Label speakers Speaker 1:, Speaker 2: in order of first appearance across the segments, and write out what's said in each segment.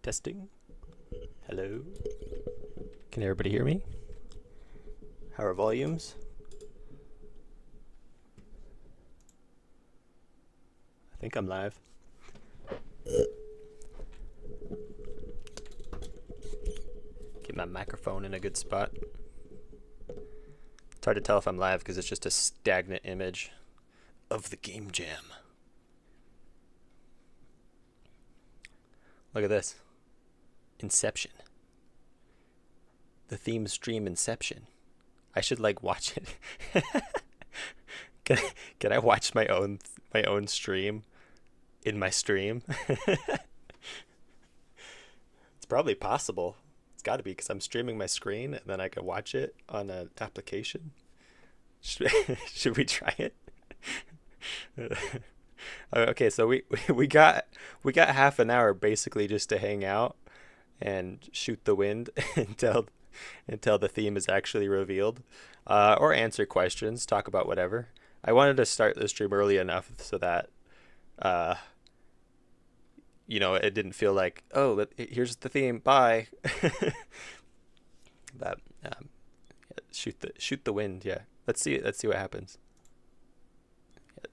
Speaker 1: Testing. Hello. Can everybody hear me? How are volumes? I think I'm live. Get my microphone in a good spot. It's hard to tell if I'm live because it's just a stagnant image of the game jam. Look at this. Inception. The theme stream Inception. I should like watch it. Can I watch my own stream in my stream? It's probably possible. It's got to be because I'm streaming my screen and then I can watch it on an application. Should we try it? Okay, so we got half an hour basically just to hang out and shoot the wind until the theme is actually revealed, or answer questions, talk about whatever. I wanted to start the stream early enough so that it didn't feel like, oh, here's the theme, bye. But shoot the wind, yeah. Let's see what happens.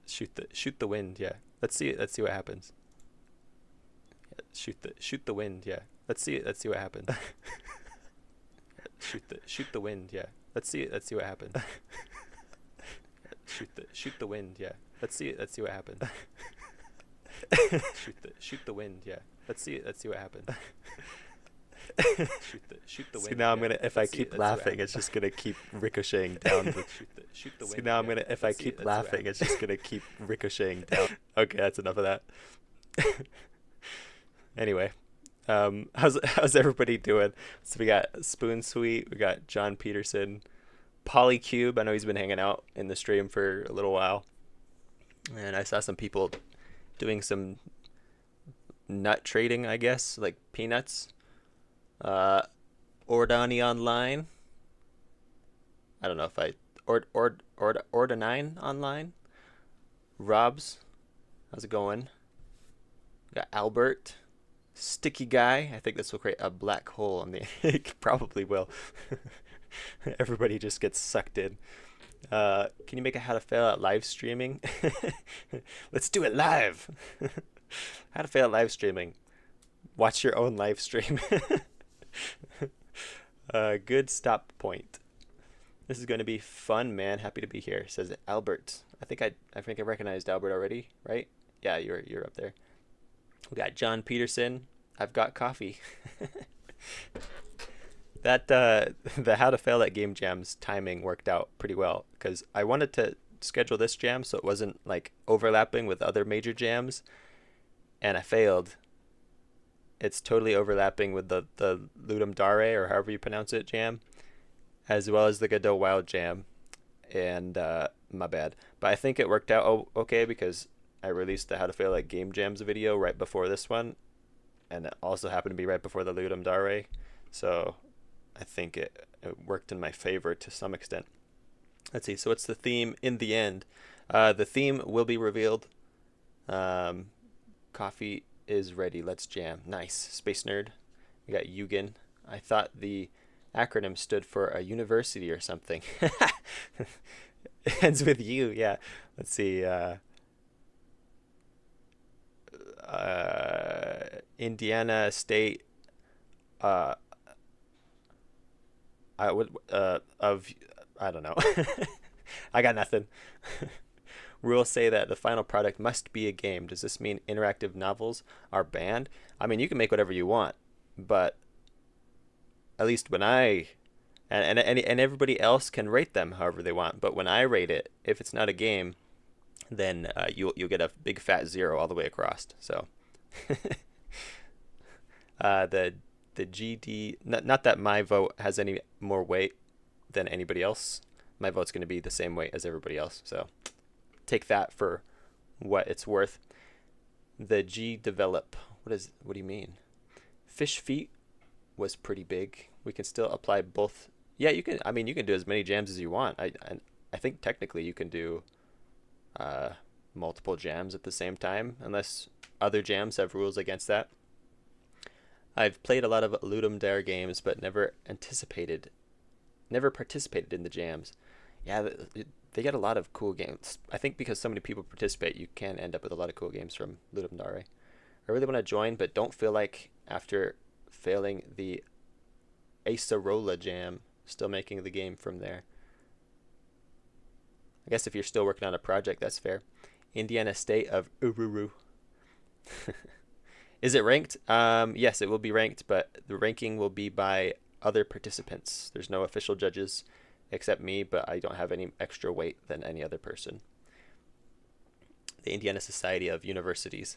Speaker 1: Shoot the wind, yeah. Let's see what happens. Shoot the wind, yeah. Let's see what happens. Shoot the wind, yeah. Let's see what happens. Shoot the wind, yeah. Let's see what happens. Shoot the wind, yeah. Let's see what happens. Shoot the wind. See, now I'm gonna, if I keep laughing, it's just gonna keep ricocheting down. See, now I'm gonna, if I keep laughing, it's just gonna keep ricocheting down. Okay, that's enough of that. Anyway, how's everybody doing? So we got Spoon Sweet, we got John Peterson, Polycube. I know he's been hanging out in the stream for a little while, and I saw some people doing some nut trading, I guess, like peanuts. Ordani Online. I don't know if I Ordanine Online. Robs, how's it going? We got Albert, Sticky Guy. I think this will create a black hole on the. It probably will. Everybody just gets sucked in. Can you make a how to fail at live streaming? Let's do it live. How to fail at live streaming. Watch your own live stream. Good stop point. This is going to be fun, man. Happy to be here, says Albert. I think I recognized Albert already, right? Yeah, you're up there. We got John Peterson. I've got coffee. That the how to fail at game jams timing worked out pretty well because I wanted to schedule this jam so it wasn't like overlapping with other major jams, and I failed. It's totally overlapping with the Ludum Dare, or however you pronounce it, jam, as well as the Godot Wild jam, and my bad. But I think it worked out okay because I released the How to Fail at Game Jams video right before this one, and it also happened to be right before the Ludum Dare, so I think it worked in my favor to some extent. Let's see, so what's the theme in the end? The theme will be revealed. Coffee is ready. Let's jam. Nice. Space Nerd. We got Yugen. I thought the acronym stood for a university or something. It ends with U. Yeah. Let's see. Indiana State. I don't know. I got nothing. Rules say that the final product must be a game. Does this mean interactive novels are banned? I mean, you can make whatever you want, but at least when and everybody else can rate them however they want. But when I rate it, if it's not a game, then you'll get a big fat 0 all the way across. So the GD, not that my vote has any more weight than anybody else. My vote's going to be the same weight as everybody else. So take that for what it's worth. The G develop. What do you mean? Fish feet was pretty big. We can still apply both. Yeah, you can. I mean, you can do as many jams as you want. I think technically you can do multiple jams at the same time, unless other jams have rules against that. I've played a lot of Ludum Dare games, but never participated in the jams. Yeah, they get a lot of cool games. I think because so many people participate, you can end up with a lot of cool games from Ludum Dare. I really want to join, but don't feel like after failing the ISOU jam, still making the game from there. I guess if you're still working on a project, that's fair. Indiana State of Ururu. Is it ranked? Yes, it will be ranked, but the ranking will be by other participants. There's no official judges except me, but I don't have any extra weight than any other person. The Indiana Society of Universities.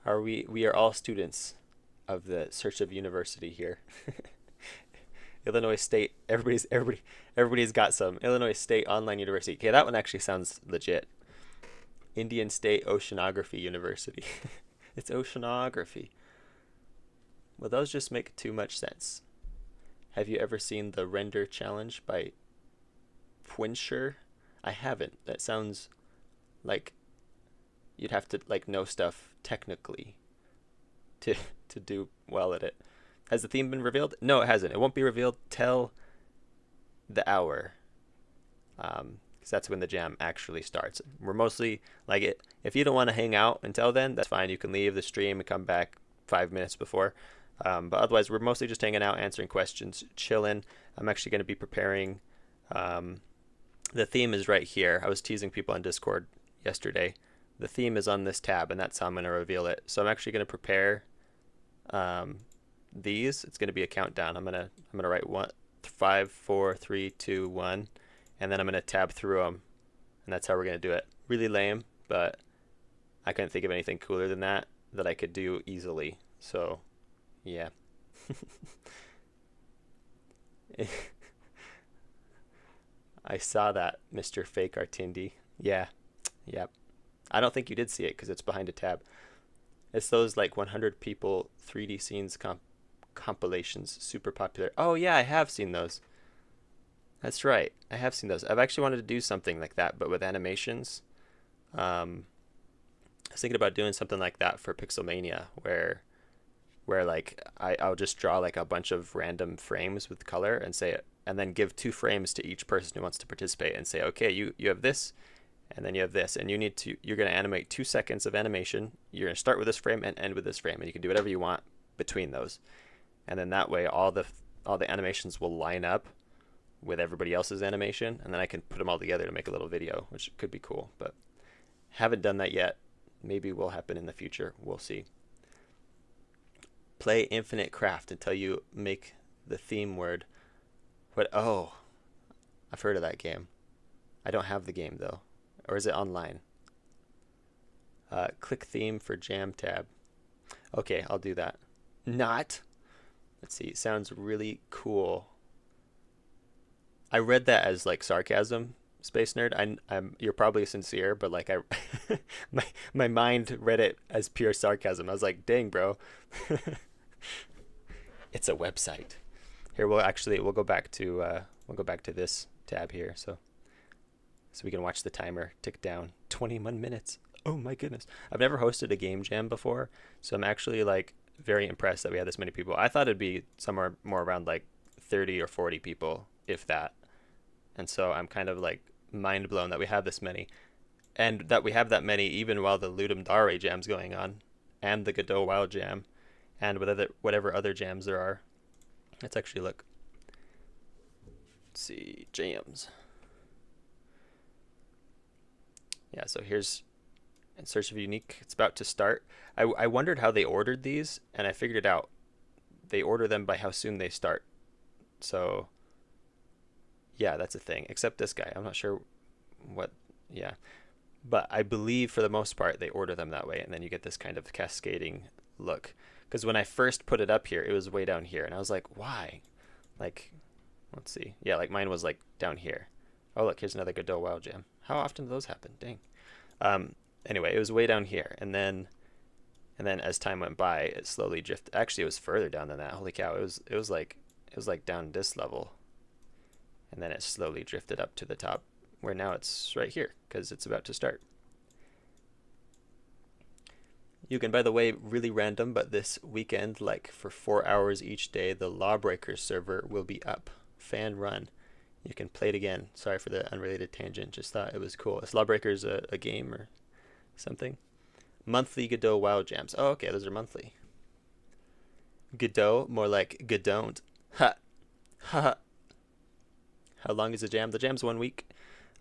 Speaker 1: We are all students of the search of university here. Illinois State, everybody's got some. Illinois State Online University. Okay, that one actually sounds legit. Indian State Oceanography University. It's oceanography. Well, those just make too much sense. Have you ever seen the Render Challenge by Pwinsher? I haven't. That sounds like you'd have to like know stuff technically to do well at it. Has the theme been revealed? No, it hasn't. It won't be revealed till the hour. Because that's when the jam actually starts. We're mostly like it. If you don't want to hang out until then, that's fine. You can leave the stream and come back 5 minutes before. But otherwise, we're mostly just hanging out, answering questions, chilling. I'm actually going to be preparing. The theme is right here. I was teasing people on Discord yesterday. The theme is on this tab, and that's how I'm going to reveal it. So I'm actually going to prepare these. It's going to be a countdown. I'm gonna write 5, 4, 3, 2, 1, and then I'm going to tab through them, and that's how we're going to do it. Really lame, but I couldn't think of anything cooler than that I could do easily. So yeah. I saw that, Mr. Fake Artindi. Yeah. Yep. I don't think you did see it because it's behind a tab. It's those like 100 people 3D scenes compilations, super popular. Oh yeah, I have seen those. That's right. I have seen those. I've actually wanted to do something like that, but with animations. I was thinking about doing something like that for Pixelmania, where like I'll just draw like a bunch of random frames with color and say, and then give 2 frames to each person who wants to participate and say, okay, you have this, and then you have this, and you're going to animate 2 seconds of animation. You're going to start with this frame and end with this frame, and you can do whatever you want between those. And then that way all the animations will line up with everybody else's animation, and then I can put them all together to make a little video, which could be cool, but haven't done that yet. Maybe will happen in the future. We'll see. Play Infinite Craft until you make the theme word. What? Oh, I've heard of that game. I don't have the game though. Or is it online? Click theme for jam tab. Okay, I'll do that. Not. Let's see. Sounds really cool. I read that as like sarcasm, Space Nerd. You're probably sincere, but like my mind read it as pure sarcasm. I was like, dang, bro. It's a website. Here we'll go back to this tab here, so we can watch the timer tick down. 21 minutes. Oh my goodness. I've never hosted a game jam before, so I'm actually like very impressed that we had this many people. I thought it'd be somewhere more around like 30 or 40 people, if that. And so I'm kind of like mind blown that we have this many, and that we have that many even while the Ludum Dare jam's going on, and the Godot Wild jam, and with whatever other jams there are. Let's actually look. Let's see, jams. Yeah, so here's In Search of Unique. It's about to start. I wondered how they ordered these, and I figured it out. They order them by how soon they start. So yeah, that's a thing. Except this guy. I'm not sure what, yeah. But I believe for the most part they order them that way, and then you get this kind of cascading look. Because when I first put it up here, it was way down here, and I was like, why? Like, let's see. Yeah, like mine was like down here. Oh, look, here's another Godot Wild Jam. How often do those happen? Dang. Anyway, it was way down here, and then as time went by, it slowly drifted. Actually, it was further down than that. Holy cow! It was like down this level, and then it slowly drifted up to the top, where now it's right here because it's about to start. You can, by the way, really random, but this weekend, like for 4 hours each day, the Lawbreakers server will be up. Fan run. You can play it again. Sorry for the unrelated tangent. Just thought it was cool. Is Lawbreakers a game or something? Monthly Godot WoW jams. Oh, okay, those are monthly. Godot, more like Godon't. Ha! Ha! How long is the jam? The jam's 1 week.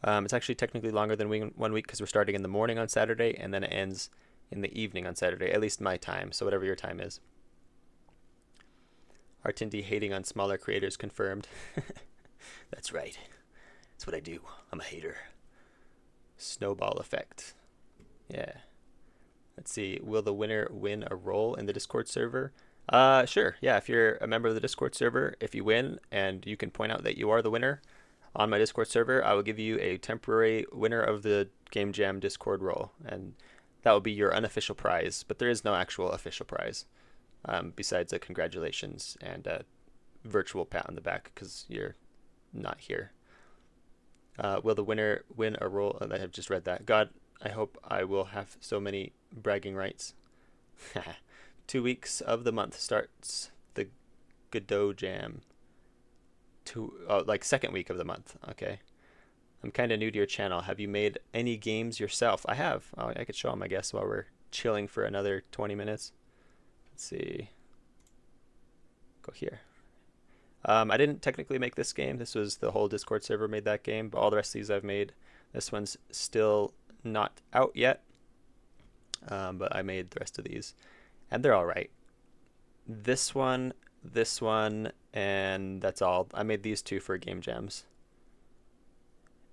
Speaker 1: It's actually technically longer than 1 week because we're starting in the morning on Saturday and then it ends in the evening on Saturday, at least my time, so whatever your time is. Artindi hating on smaller creators confirmed. That's right. That's what I do. I'm a hater. Snowball effect. Yeah. Let's see. Will the winner win a role in the Discord server? Sure. Yeah, if you're a member of the Discord server, if you win and you can point out that you are the winner on my Discord server, I will give you a temporary winner of the Game Jam Discord role, and that will be your unofficial prize. But there is no actual official prize, besides a congratulations and a virtual pat on the back because you're not here. Will the winner win a role? I have just read that. God, I hope I will have so many bragging rights. 2 weeks of the month starts the Godot Jam. Like second week of the month. Okay. I'm kind of new to your channel. Have you made any games yourself? I have. Oh, I could show them, I guess, while we're chilling for another 20 minutes. Let's see. Go here. I didn't technically make this game. This was the whole Discord server made that game, but all the rest of these I've made. This one's still not out yet, but I made the rest of these, and they're all right. This one, and that's all. I made these two for game jams,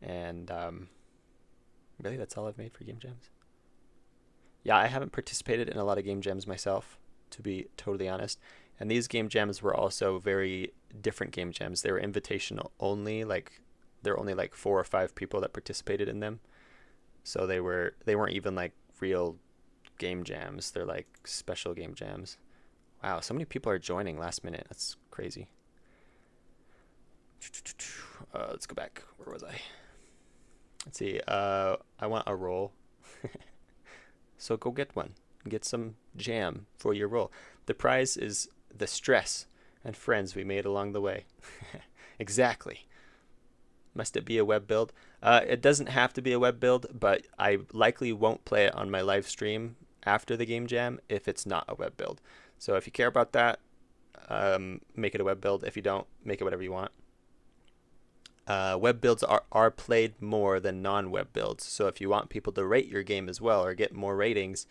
Speaker 1: and really that's all I've made for game jams. Yeah, I haven't participated in a lot of game jams myself, to be totally honest. And these game jams were also very different game jams. They were invitational only, like there were only like 4 or 5 people that participated in them. So they weren't even like real game jams. They're like special game jams. Wow, so many people are joining last minute. That's crazy. Let's go back. Where was I? Let's see. I want a roll. So go get one. Get some jam for your roll. The prize is the stress and friends we made along the way. Exactly. Must it be a web build? It doesn't have to be a web build, but I likely won't play it on my live stream after the game jam if it's not a web build. So if you care about that, make it a web build. If you don't, make it whatever you want. Web builds are played more than non-web builds. So if you want people to rate your game as well or get more ratings,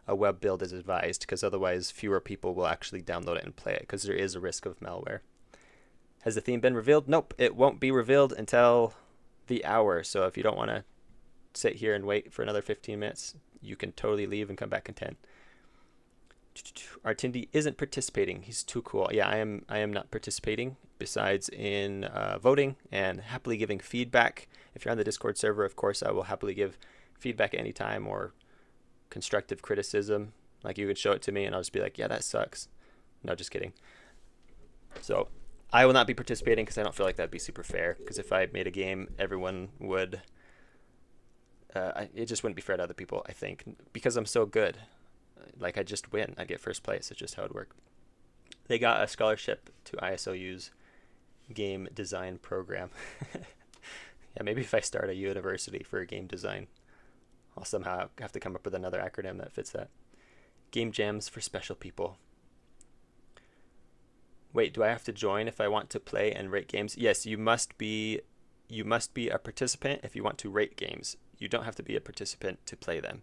Speaker 1: a web build is advised, because otherwise fewer people will actually download it and play it, because there is a risk of malware. Has the theme been revealed? Nope, it won't be revealed until the hour. So if you don't want to sit here and wait for another 15 minutes, you can totally leave and come back in 10. Artindi isn't participating. He's too cool. Yeah, I am not participating, besides in voting and happily giving feedback. If you're on the Discord server, of course, I will happily give feedback anytime, or constructive criticism. Like, you could show it to me and I'll just be like, yeah, that sucks. No, just kidding. So I will not be participating because I don't feel like that'd be super fair, because if I made a game, everyone would it just wouldn't be fair to other people, I think, because I'm so good. Like, I just win. I get first place. It's just how it worked. They got a scholarship to ISOU's game design program. Yeah, maybe if I start a university for game design, I'll somehow have to come up with another acronym that fits that. Game jams for special people. Wait, do I have to join if I want to play and rate games? Yes, you must be a participant if you want to rate games. You don't have to be a participant to play them.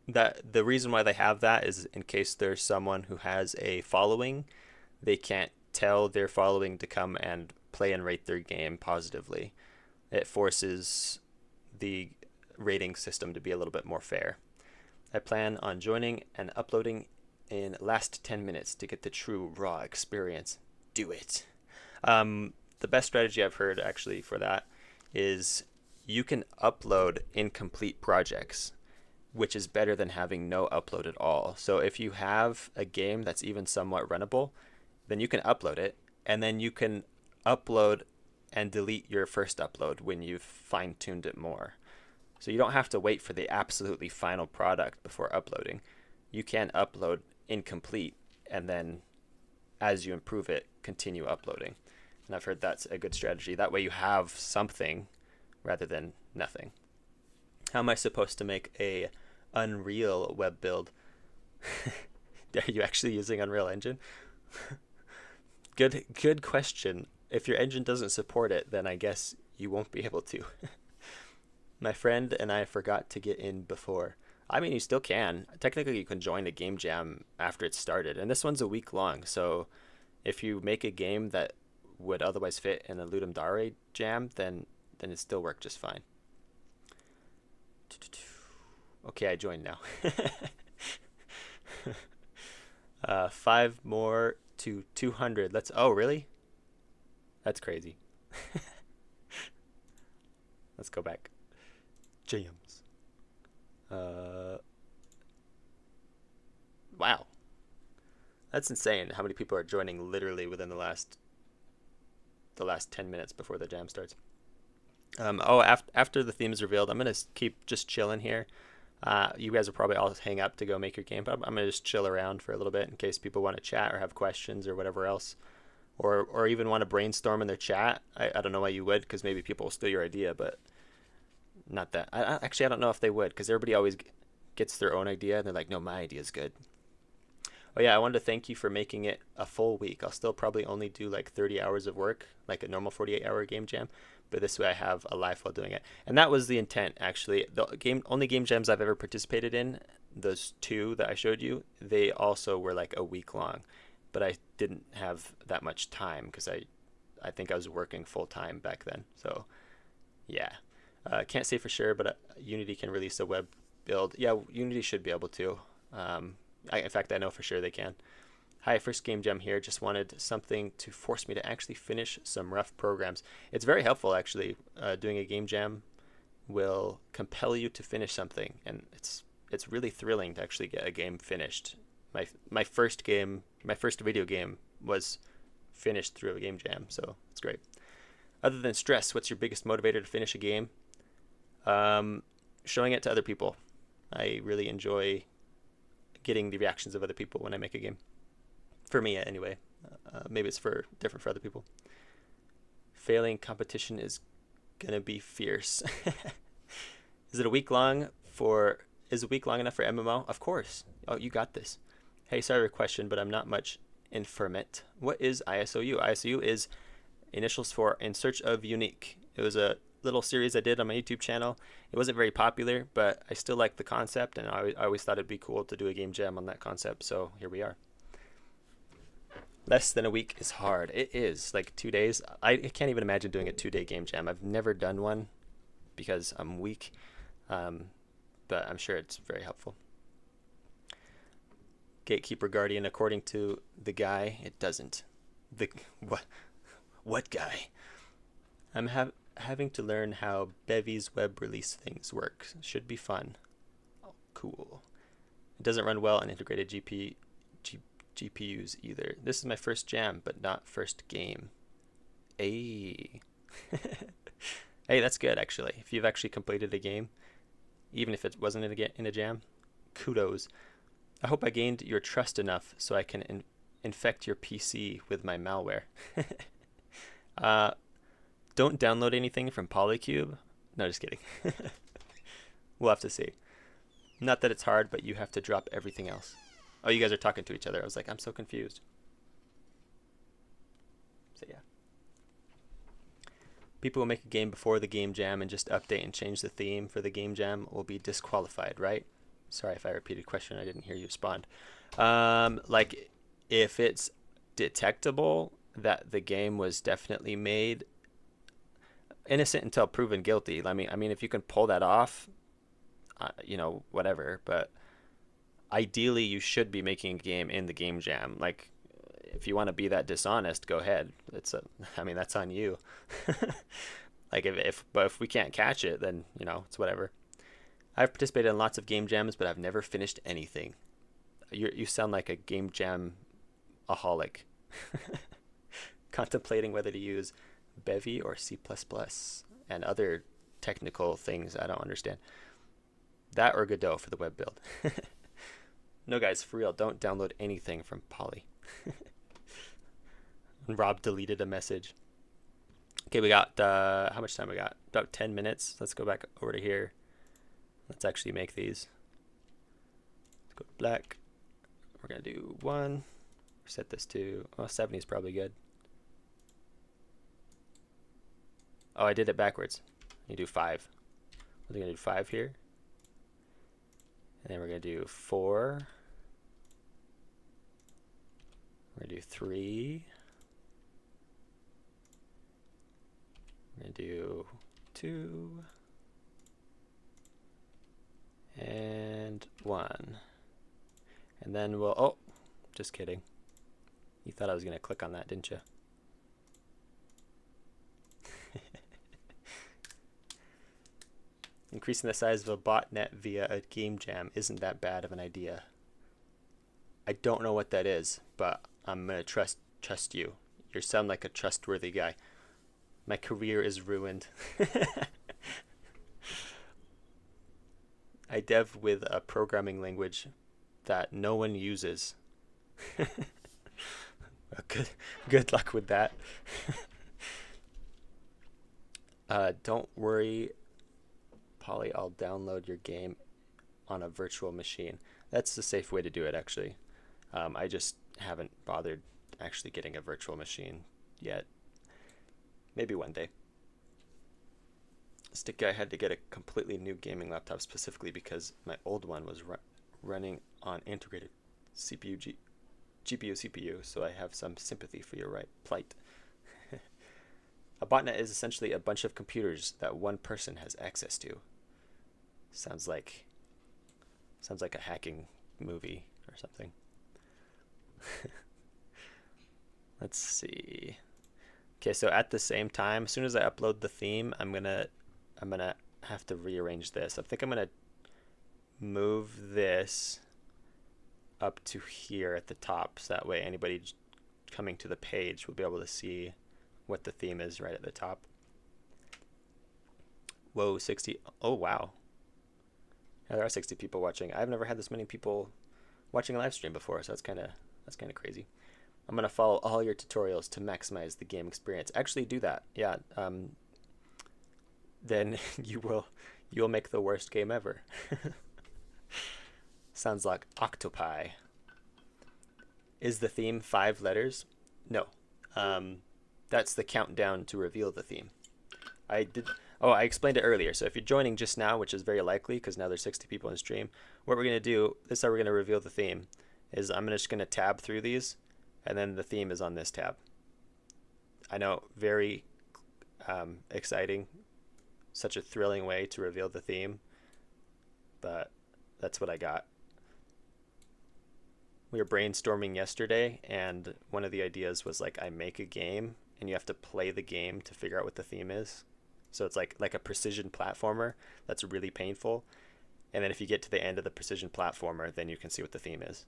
Speaker 1: That the reason why they have that is in case there's someone who has a following, they can't tell their following to come and play and rate their game positively. It forces the rating system to be a little bit more fair. I plan on joining and uploading in last 10 minutes to get the true raw experience. Do it. The best strategy I've heard actually for that is you can upload incomplete projects, which is better than having no upload at all. So if you have a game that's even somewhat runnable, then you can upload it, and then you can upload and delete your first upload when you've fine-tuned it more. So you don't have to wait for the absolutely final product before uploading. You can upload incomplete and then as you improve it, continue uploading. And I've heard that's a good strategy. That way you have something rather than nothing. How am I supposed to make a Unreal web build? Are you actually using Unreal Engine? Good question. If your engine doesn't support it, then I guess you won't be able to. My friend and I forgot to get in before. I mean, you still can. Technically, you can join a game jam after it's started. And this one's a week long. So if you make a game that would otherwise fit in a Ludum Dare jam, then it still worked just fine. Okay, I joined now. 5 more to 200. Oh, really? That's crazy. Let's go back. Jams. Wow. That's insane how many people are joining literally within the last 10 minutes before the jam starts. After the theme is revealed, I'm going to keep just chilling here. You guys will probably all hang up to go make your game, but I'm going to just chill around for a little bit in case people want to chat or have questions or whatever else. Or even want to brainstorm in their chat. I don't know why you would, because maybe people will steal your idea, but not that. Actually, I don't know if they would, because everybody always gets their own idea, and they're like, no, my idea is good. Oh yeah, I wanted to thank you for making it a full week. I'll still probably only do like 30 hours of work, like a normal 48-hour game jam, but this way I have a life while doing it. And that was the intent, actually. The only game jams I've ever participated in, those 2 that I showed you, they also were like a week long, but I didn't have that much time because I think I was working full time back then. So yeah, can't say for sure, but Unity can release a web build. Yeah, Unity should be able to. In fact, I know for sure they can. Hi, first game jam here. Just wanted something to force me to actually finish some rough programs. It's very helpful, actually. Doing a game jam will compel you to finish something, and it's really thrilling to actually get a game finished. My first video game was finished through a game jam, so it's great. Other than stress, what's your biggest motivator to finish a game? Showing it to other people. I really enjoy getting the reactions of other people when I make a game. For me, anyway. Maybe it's different for other people. Failing competition is gonna be fierce. Is a week long enough for MMO? Of course. Oh, you got this. Hey, sorry for a question, but I'm not much informant. What is ISOU? ISOU is initials for In Search of Unique. It was a little series I did on my YouTube channel. It wasn't very popular, but I still liked the concept, and I always thought it'd be cool to do a game jam on that concept, so here we are. Less than a week is hard. It is, like 2 days. I can't even imagine doing a 2-day game jam. I've never done one because I'm weak, but I'm sure it's very helpful. Gatekeeper Guardian, according to the guy, it doesn't. What guy? I'm having to learn how Bevy's web release things work. Should be fun. Oh, cool. It doesn't run well on integrated GPUs either. This is my first jam, but not first game. Hey. Hey, that's good, actually. If you've actually completed a game, even if it wasn't in a jam, kudos. I hope I gained your trust enough so I can infect your PC with my malware. Don't download anything from Polycube. No, just kidding. We'll have to see. Not that it's hard, but you have to drop everything else. Oh, you guys are talking to each other. I was like, I'm so confused. So yeah. People who make a game before the game jam and just update and change the theme for the game jam will be disqualified, right? Sorry if I repeated a question. I didn't hear you respond. Like, if it's detectable that the game was definitely made innocent until proven guilty. I mean, if you can pull that off, whatever. But ideally, you should be making a game in the game jam. Like, if you want to be that dishonest, go ahead. That's on you. Like, if we can't catch it, then it's whatever. I've participated in lots of game jams, but I've never finished anything. You sound like a game jam-aholic. Contemplating whether to use Bevy or C++ and other technical things I don't understand. That or Godot for the web build. No, guys, for real, don't download anything from Poly. Rob deleted a message. Okay, we got, how much time we got? About 10 minutes. Let's go back over to here. Let's actually make these. Let's go to black. We're going to do 1. Set this to, 70 is probably good. Oh, I did it backwards. You do 5. We're going to do 5 here. And then we're going to do 4. We're going to do 3. We're going to do 2. And 1. And then we'll, oh, just kidding. You thought I was going to click on that, didn't you? Increasing the size of a botnet via a game jam isn't that bad of an idea. I don't know what that is, but I'm going to trust you. You sound like a trustworthy guy. My career is ruined. I dev with a programming language that no one uses. Good luck with that. Don't worry, Polly, I'll download your game on a virtual machine. That's the safe way to do it, actually. I just haven't bothered actually getting a virtual machine yet. Maybe one day. Stick guy had to get a completely new gaming laptop specifically because my old one was running on integrated GPU, CPU, so I have some sympathy for your plight. A botnet is essentially a bunch of computers that one person has access to. Sounds like a hacking movie or something. Let's see. Okay, so at the same time, as soon as I upload the theme, I'm gonna have to rearrange this. I think I'm gonna move this up to here at the top, so that way anybody coming to the page will be able to see what the theme is right at the top. Whoa, 60. Oh, wow. Yeah, there are 60 people watching. I've never had this many people watching a live stream before, so that's kind of crazy. I'm going to follow all your tutorials to maximize the game experience. Actually do that. Yeah. Then you'll make the worst game ever. Sounds like octopi. Is the theme 5 letters? No. That's the countdown to reveal the theme. I explained it earlier. So if you're joining just now, which is very likely because now there's 60 people in stream, what we're going to do, this is how we're going to reveal the theme, is I'm just going to tab through these, and then the theme is on this tab. I know, very exciting, such a thrilling way to reveal the theme, but that's what I got. We were brainstorming yesterday, and one of the ideas was like I make a game, and you have to play the game to figure out what the theme is. So it's like a precision platformer that's really painful. And then if you get to the end of the precision platformer, then you can see what the theme is.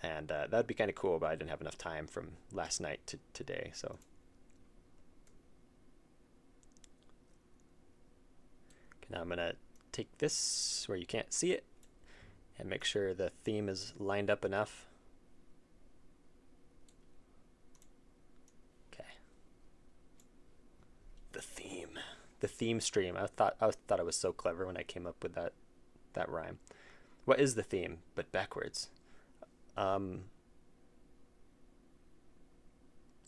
Speaker 1: And that'd be kind of cool, but I didn't have enough time from last night to today. So okay, now I'm going to take this where you can't see it and make sure the theme is lined up enough. The theme stream. I thought I was so clever when I came up with that rhyme. What is the theme, but backwards? It's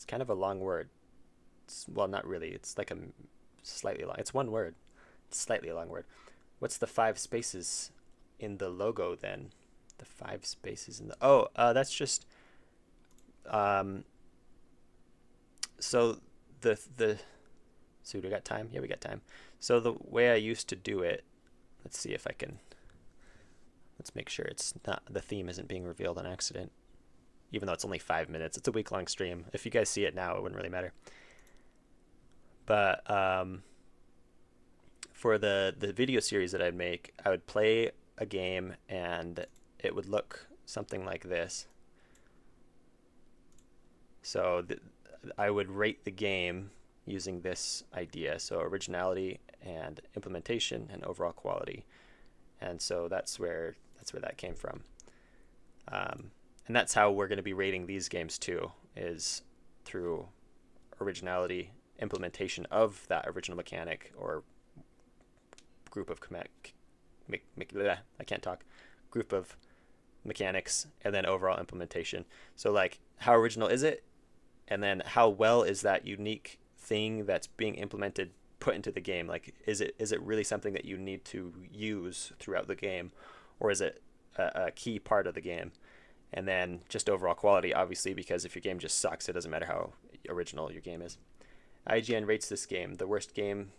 Speaker 1: kind of a long word. Well, not really. It's like a slightly long. It's one word. It's slightly a long word. What's the 5 spaces in the logo then? The 5 spaces in the that's just so so we got time? Yeah, we got time. So the way I used to do it, let's see if I can, let's make sure it's not, the theme isn't being revealed on accident, even though it's only 5 minutes. It's a week-long stream. If you guys see it now, it wouldn't really matter. But for the video series that I'd make, I would play a game and it would look something like this. So I would rate the game using this idea. So originality and implementation and overall quality. And so that's where that came from. And that's how we're going to be rating these games too, is through originality, implementation of that original mechanic or group of I can't talk, group of mechanics, and then overall implementation. So like, how original is it? And then how well is that unique thing that's being implemented put into the game? Like, is it really something that you need to use throughout the game, or is it a key part of the game? And then just overall quality, obviously, because if your game just sucks, it doesn't matter how original your game is. IGN rates this game the worst game.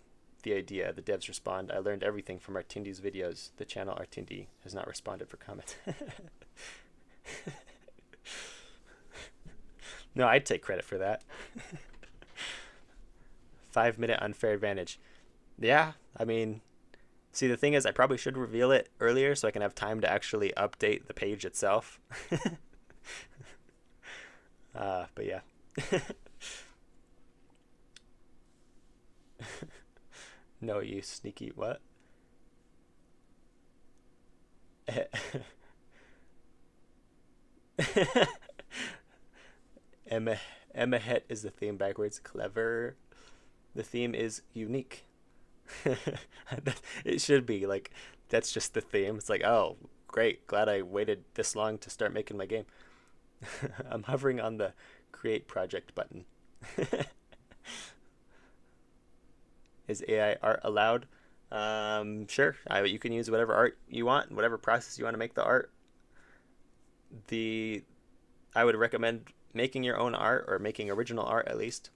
Speaker 1: The idea, the devs respond, I learned everything from Artindi's videos. The channel Artindi has not responded for comment. No, I'd take credit for that. 5-minute unfair advantage. Yeah, I mean, see, the thing is, I probably should reveal it earlier so I can have time to actually update the page itself. But yeah. No, you sneaky what? Emma Het is the theme backwards. Clever. The theme is unique. It should be like, that's just the theme. It's like, oh, great. Glad I waited this long to start making my game. I'm hovering on the create project button. Is AI art allowed? Sure. You can use whatever art you want, whatever process you want to make the art. I would recommend making your own art, or making original art at least.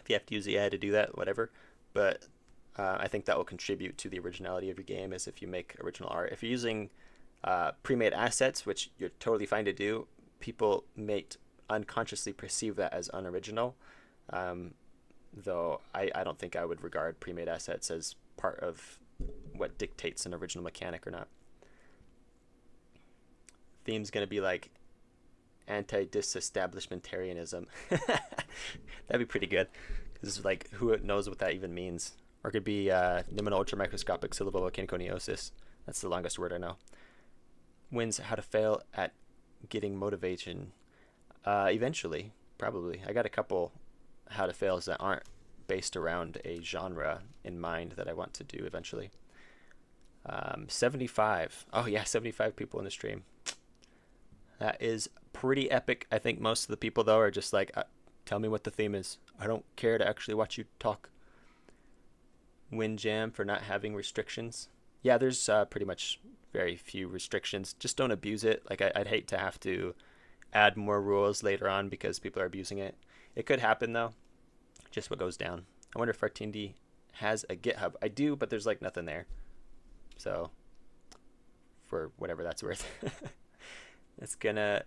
Speaker 1: If you have to use AI to do that, whatever. But I think that will contribute to the originality of your game, is if you make original art. If you're using pre-made assets, which you're totally fine to do, people may unconsciously perceive that as unoriginal. Though I don't think I would regard pre-made assets as part of what dictates an original mechanic or not. Theme's going to be like anti-disestablishmentarianism. That'd be pretty good, because like, who knows what that even means? Or it could be nominal ultramicroscopic syllabovolcaniconiosis. That's the longest word I know. Wins how to fail at getting motivation. Eventually, probably. I got a couple how to fails that aren't based around a genre in mind that I want to do eventually. 75. Oh yeah, 75 people in the stream. That is pretty epic. I think most of the people though are just like, tell me what the theme is. I don't care to actually watch you talk. Win jam for not having restrictions. Yeah, there's pretty much very few restrictions. Just don't abuse it. Like, I'd hate to have to add more rules later on because people are abusing it. It could happen though. Just what goes down. I wonder if Artindi has a GitHub. I do, but there's like nothing there. So, for whatever that's worth. It's gonna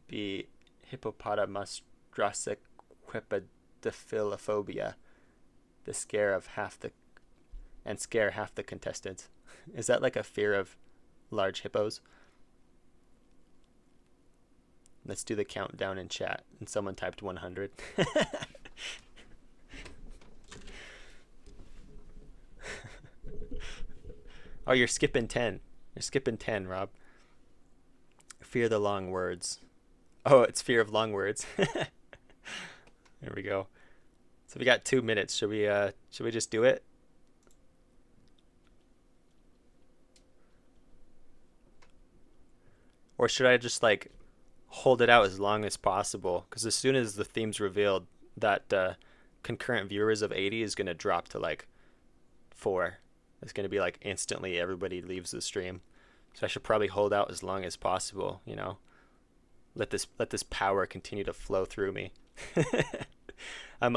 Speaker 1: be hippopotamusdrasiquipedophilophobia. Scare half the contestants. Is that like a fear of large hippos? Let's do the countdown in chat. And someone typed 100. Oh, you're skipping 10. You're skipping 10, Rob. Fear the long words. Oh, it's fear of long words. There we go. So we got 2 minutes. Should we just do it? Or should I just like hold it out as long as possible? Because as soon as the theme's revealed, that concurrent viewers of 80 is going to drop to like 4. It's going to be like instantly everybody leaves the stream. So I should probably hold out as long as possible, you know. Let this power continue to flow through me. I'm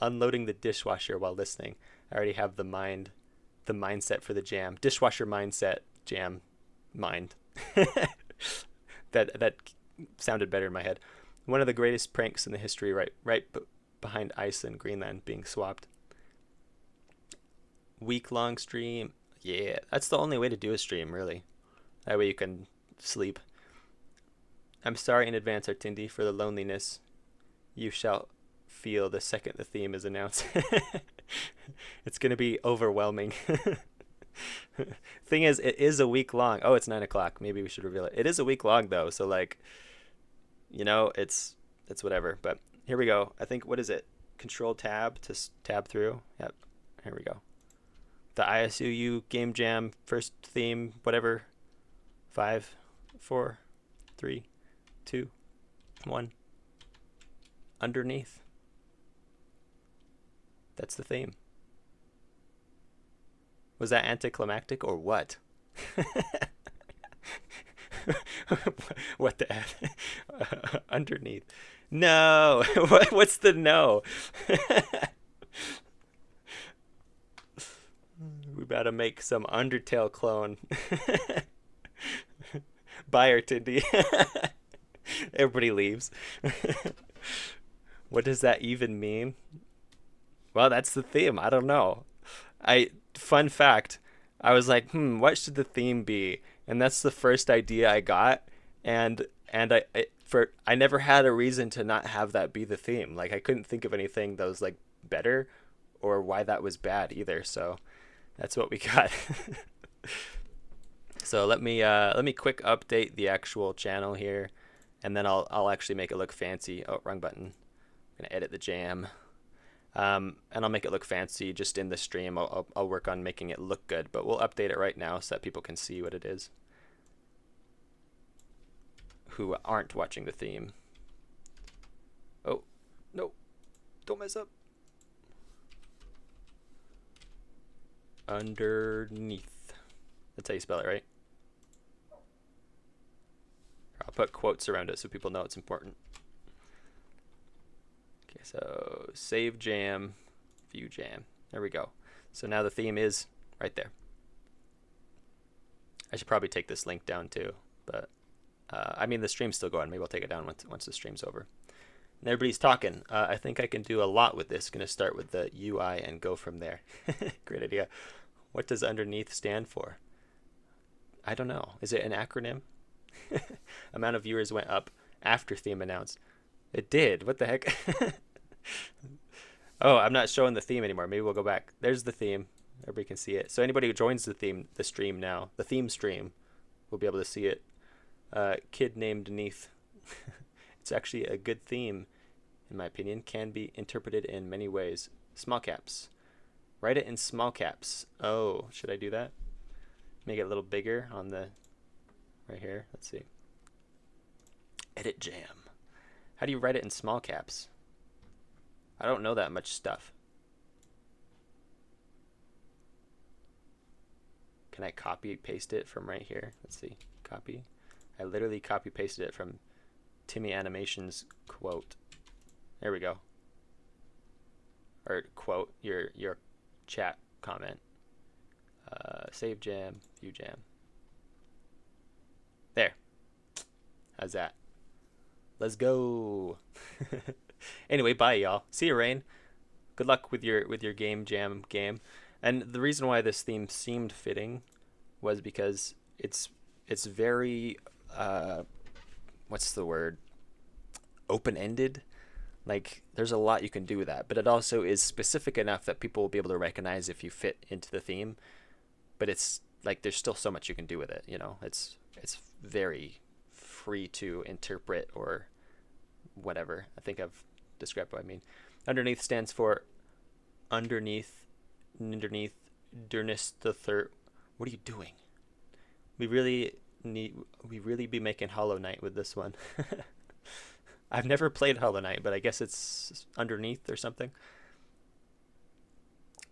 Speaker 1: unloading the dishwasher while listening. I already have the mindset for the jam. Dishwasher mindset, jam, mind. That sounded better in my head. One of the greatest pranks in the history, right behind Iceland, Greenland being swapped. Week-long stream. Yeah, that's the only way to do a stream, really. That way you can sleep. I'm sorry in advance, Artindi, for the loneliness you shall feel the second the theme is announced. It's gonna be overwhelming. Thing is, it is a week long. Oh, it's 9 o'clock. Maybe we should reveal it. It is a week long though, so like, it's whatever. But here we go. I think, what is it? Control tab to tab through. Yep. Here we go. The ISOU game jam first theme, whatever. 5, 4, 3, 2, 1. Underneath. That's the theme. Was that anticlimactic or what? What the F? Underneath. No. What's the no? We better make some Undertale clone. Bye, Artindi. Everybody leaves. What does that even mean? Well, that's the theme. I don't know. Fun fact, I was like, what should the theme be? And that's the first idea I got, and I never had a reason to not have that be the theme. Like, I couldn't think of anything that was like better or why that was bad either. So that's what we got. So let me quick update the actual channel here, and then I'll actually make it look fancy. Oh, wrong button. I'm gonna edit the jam. And I'll make it look fancy just in the stream. I'll work on making it look good, but we'll update it right now so that people can see what it is who aren't watching the theme. Oh, no, don't mess up. Underneath. That's how you spell it, right? I'll put quotes around it so people know it's important. Okay, so save jam, view jam. There we go. So now the theme is right there. I should probably take this link down too, but I mean the stream's still going. Maybe I'll take it down once the stream's over. And everybody's talking. I think I can do a lot with this. Gonna start with the UI and go from there. Great idea. What does underneath stand for? I don't know. Is it an acronym? Amount of viewers went up after theme announced. It did. What the heck? Oh, I'm not showing the theme anymore. Maybe we'll go back. There's the theme. Everybody can see it. So anybody who joins the stream now, the theme stream, will be able to see it. Kid named Neath. It's actually a good theme, in my opinion. Can be interpreted in many ways. Small caps. Write it in small caps. Oh, should I do that? Make it a little bigger on the right here. Let's see. Edit jam. How do you write it in small caps? I don't know that much stuff. Can I copy paste it from right here? Let's see. Copy. I literally copy pasted it from Timmy Animation's quote. There we go. Or quote, your chat comment. Save jam, view jam. There. How's that? Let's go. Anyway, bye y'all. See you, Rain. Good luck with your game jam game. And the reason why this theme seemed fitting was because it's very what's the word? Open-ended. Like, there's a lot you can do with that, but it also is specific enough that people will be able to recognize if you fit into the theme. But it's like there's still so much you can do with it, you know. It's very free to interpret or whatever. I think I've described what I mean. Underneath stands for underneath Durness the third. What are you doing? We really be making Hollow Knight with this one. I've never played Hollow Knight, but I guess it's underneath or something.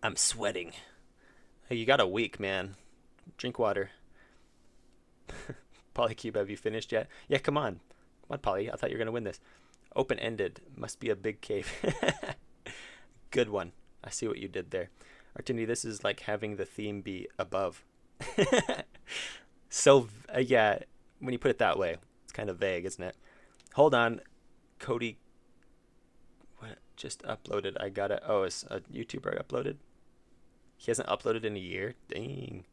Speaker 1: I'm sweating. Hey, you got a week, man. Drink water. Polycube, have you finished yet? Yeah, come on. Come on, Poly. I thought you were going to win this. Open-ended. Must be a big cave. Good one. I see what you did there. Artindi, this is like having the theme be above. So, yeah, when you put it that way, it's kind of vague, isn't it? Hold on. Cody, what just uploaded? I got it. Oh, it's a YouTuber uploaded. He hasn't uploaded in a year. Dang.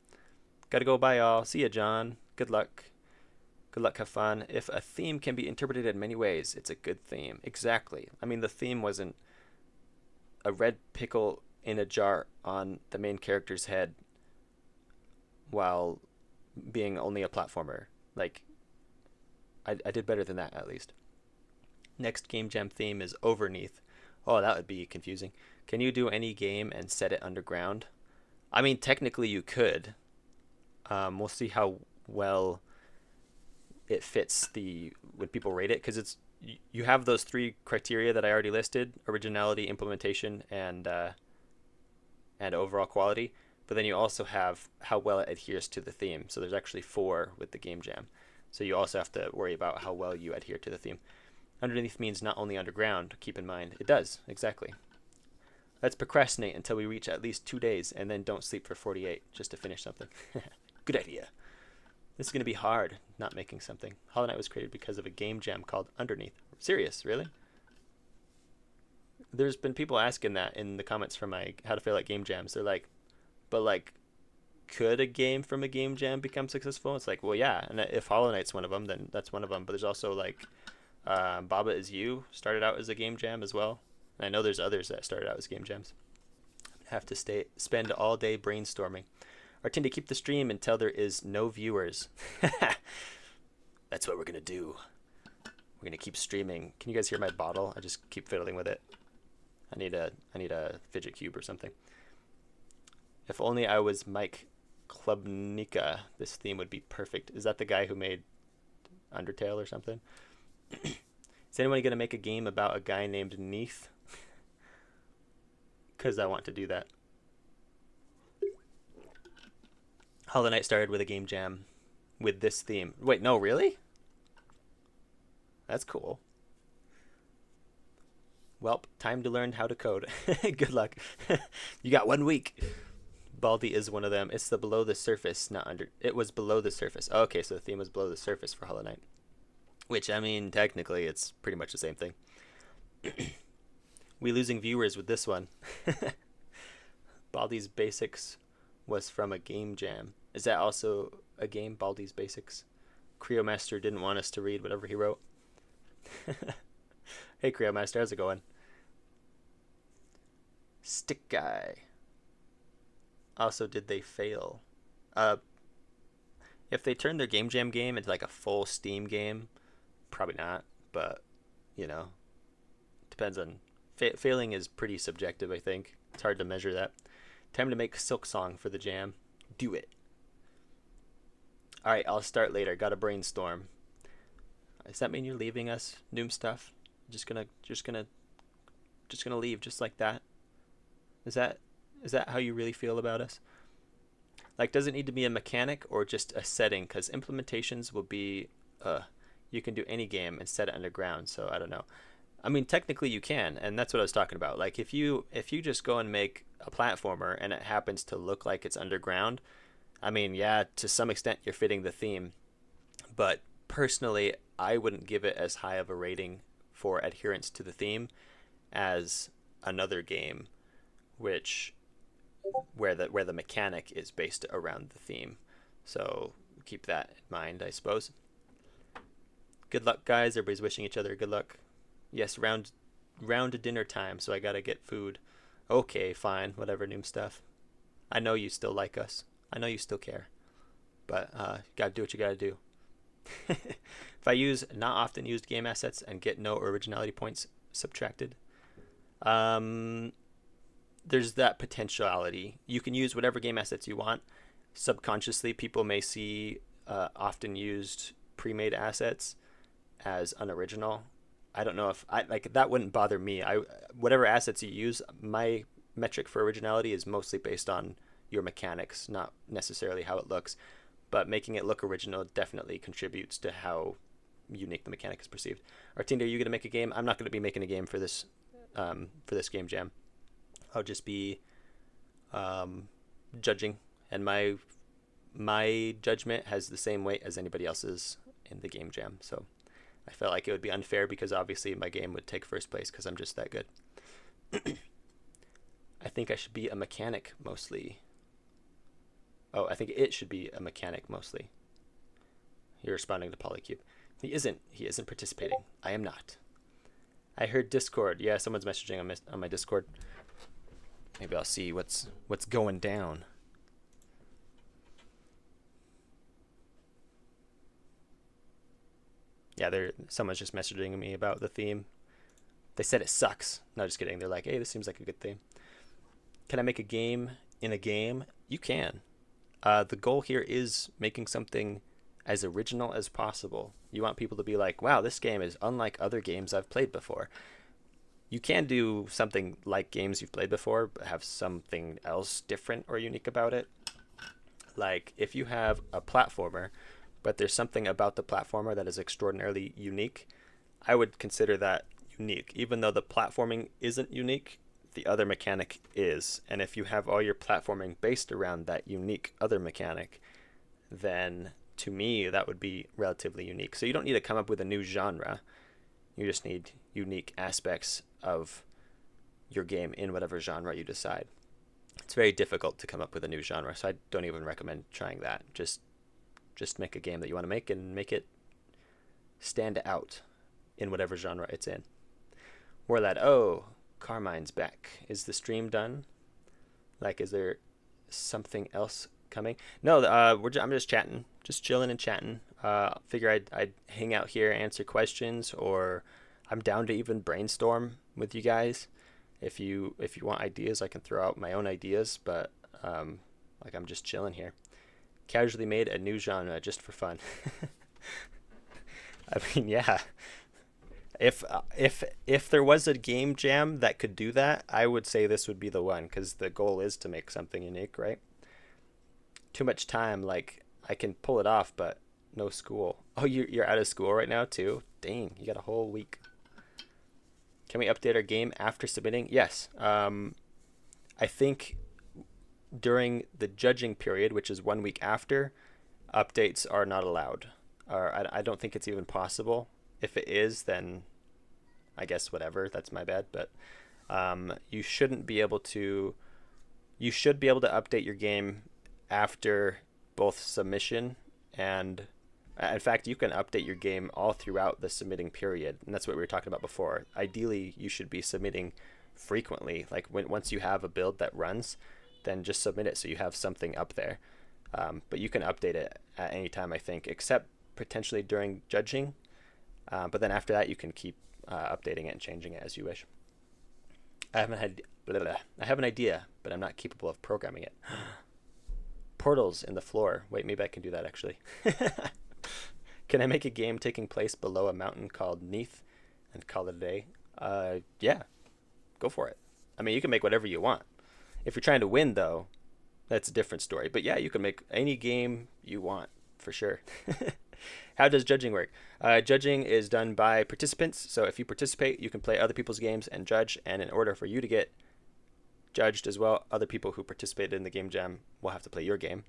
Speaker 1: Gotta go. Bye, y'all. See ya, John. Good luck. Good luck. Have fun. If a theme can be interpreted in many ways, it's a good theme. Exactly. I mean, the theme wasn't a red pickle in a jar on the main character's head while being only a platformer. Like, I did better than that, at least. Next game jam theme is Overneath. Oh, that would be confusing. Can you do any game and set it underground? I mean, technically you could. We'll see how well it fits the when people rate it, because you have those three criteria that I already listed: originality, implementation, and overall quality. But then you also have how well it adheres to the theme. So there's actually 4 with the game jam. So you also have to worry about how well you adhere to the theme. Underneath means not only underground, keep in mind. It does, exactly. Let's procrastinate until we reach at least 2 days and then don't sleep for 48 just to finish something. Good idea. This is going to be hard, not making something. Hollow Knight was created because of a game jam called Underneath. Serious, really? There's been people asking that in the comments for my How to Fail at Game Jams. They're like, but like, could a game from a game jam become successful? It's like, well, yeah. And if Hollow Knight's one of them, then that's one of them. But there's also like Baba Is You started out as a game jam as well. And I know there's others that started out as game jams. Have to spend all day brainstorming. Artindi, keep the stream until there is no viewers. That's what we're gonna do. We're gonna keep streaming. Can you guys hear my bottle? I just keep fiddling with it. I need a fidget cube or something. If only I was Mike Klubnika, this theme would be perfect. Is that the guy who made Undertale or something? Is anyone going to make a game about a guy named Neath? Because I want to do that. Hollow Knight started with a game jam with this theme. Wait, no, really? That's cool. Welp, time to learn how to code. Good luck. You got 1 week. Baldi is one of them. It's the below the surface, not under. It was below the surface. Oh, okay, so the theme was below the surface for Hollow Knight. Which, I mean, technically, it's pretty much the same thing. We losing viewers with this one. Baldi's Basics was from a game jam. Is that also a game, Baldi's Basics? Creo Master didn't want us to read whatever he wrote. Hey, Creo Master, how's it going? Stick Guy. Also, did they fail? If they turned their game jam game into like a full Steam game, probably not. But, you know, depends on... failing is pretty subjective, I think. It's hard to measure that. Time to make Silk Song for the jam. Do it. Alright, I'll start later. Gotta brainstorm. Does that mean you're leaving us, Noom Stuff? Just gonna leave just like that? Is that how you really feel about us? Like, does it need to be a mechanic or just a setting? Because implementations will be, you can do any game and set it underground. So I don't know. I mean, technically you can, and that's what I was talking about. Like, if you just go and make a platformer and it happens to look like it's underground, I mean, yeah, to some extent you're fitting the theme. But personally, I wouldn't give it as high of a rating for adherence to the theme as another game, where the mechanic is based around the theme. So keep that in mind, I suppose. Good luck, guys. Everybody's wishing each other good luck. Yes, round to dinner time, so I gotta get food. Okay, fine, whatever, Noom Stuff. I know you still like us. I know you still care. But gotta do what you gotta do. If I use not often used game assets and get no originality points subtracted, there's that potentiality. You can use whatever game assets you want. Subconsciously, people may see often used pre-made assets as unoriginal. I don't know if that wouldn't bother me. Whatever assets you use, my metric for originality is mostly based on your mechanics, not necessarily how it looks. But making it look original definitely contributes to how unique the mechanic is perceived. Artindi, are you going to make a game? I'm not going to be making a game for this game jam. I'll just be judging, and my judgment has the same weight as anybody else's in the game jam. So I felt like it would be unfair because obviously my game would take first place because I'm just that good. I think I should be a mechanic mostly. Oh, I think it should be a mechanic mostly. You're responding to Polycube. He isn't participating. I am not. I heard Discord. Yeah, someone's messaging on my Discord. Maybe I'll see what's going down. Yeah, someone's just messaging me about the theme. They said it sucks. No, just kidding. They're like, hey, this seems like a good theme. Can I make a game in a game? You can. The goal here is making something as original as possible. You want people to be like, wow, this game is unlike other games I've played before. You can do something like games you've played before, but have something else different or unique about it. Like if you have a platformer, but there's something about the platformer that is extraordinarily unique, I would consider that unique. Even though the platforming isn't unique, the other mechanic is. And if you have all your platforming based around that unique other mechanic, then to me that would be relatively unique. So you don't need to come up with a new genre. You just need unique aspects of your game in whatever genre you decide. It's very difficult to come up with a new genre, so I don't even recommend trying that. Just make a game that you want to make and make it stand out in whatever genre it's in. Warlad, oh, Carmine's back. Is the stream done? Like, is there something else coming? No, I'm just chatting, just chilling and chatting. Figure I'd hang out here, answer questions, or I'm down to even brainstorm with you guys. If you want ideas, I can throw out my own ideas, but like I'm just chilling here. Casually made a new genre just for fun. I mean, yeah. If there was a game jam that could do that, I would say this would be the one, because the goal is to make something unique, right? Too much time, like I can pull it off, but no school. Oh, you're out of school right now too? Dang, you got a whole week. Can we update our game after submitting? Yes. I think during the judging period, which is 1 week after, updates are not allowed. Or I don't think it's even possible. If it is, then I guess whatever. That's my bad. But you shouldn't be able to. You should be able to update your game after both submission and. In fact, you can update your game all throughout the submitting period, and that's what we were talking about before. Ideally, you should be submitting frequently. Like once you have a build that runs, then just submit it so you have something up there. But you can update it at any time, I think, except potentially during judging. But then after that, you can keep updating it and changing it as you wish. I have an idea, but I'm not capable of programming it. Portals in the floor. Wait, maybe I can do that actually. Can I make a game taking place below a mountain called Neath and call it a day? Yeah, go for it. I mean, you can make whatever you want. If you're trying to win, though, that's a different story. But yeah, you can make any game you want, for sure. How does judging work? Judging is done by participants. So if you participate, you can play other people's games and judge. And in order for you to get judged as well, other people who participated in the game jam will have to play your game.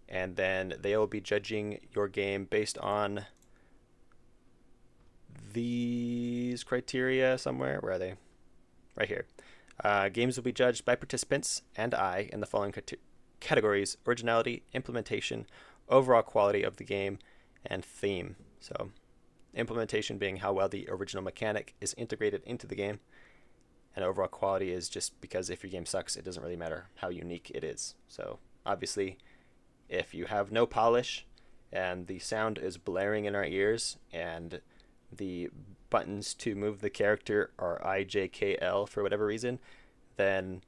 Speaker 1: And then they will be judging your game based on these criteria somewhere. Where are they? Right here. Games will be judged by participants and I in the following categories: originality, implementation, overall quality of the game, and theme. So implementation being how well the original mechanic is integrated into the game, and overall quality is just because if your game sucks, it doesn't really matter how unique it is. So obviously, if you have no polish and the sound is blaring in our ears and the buttons to move the character are IJKL for whatever reason, then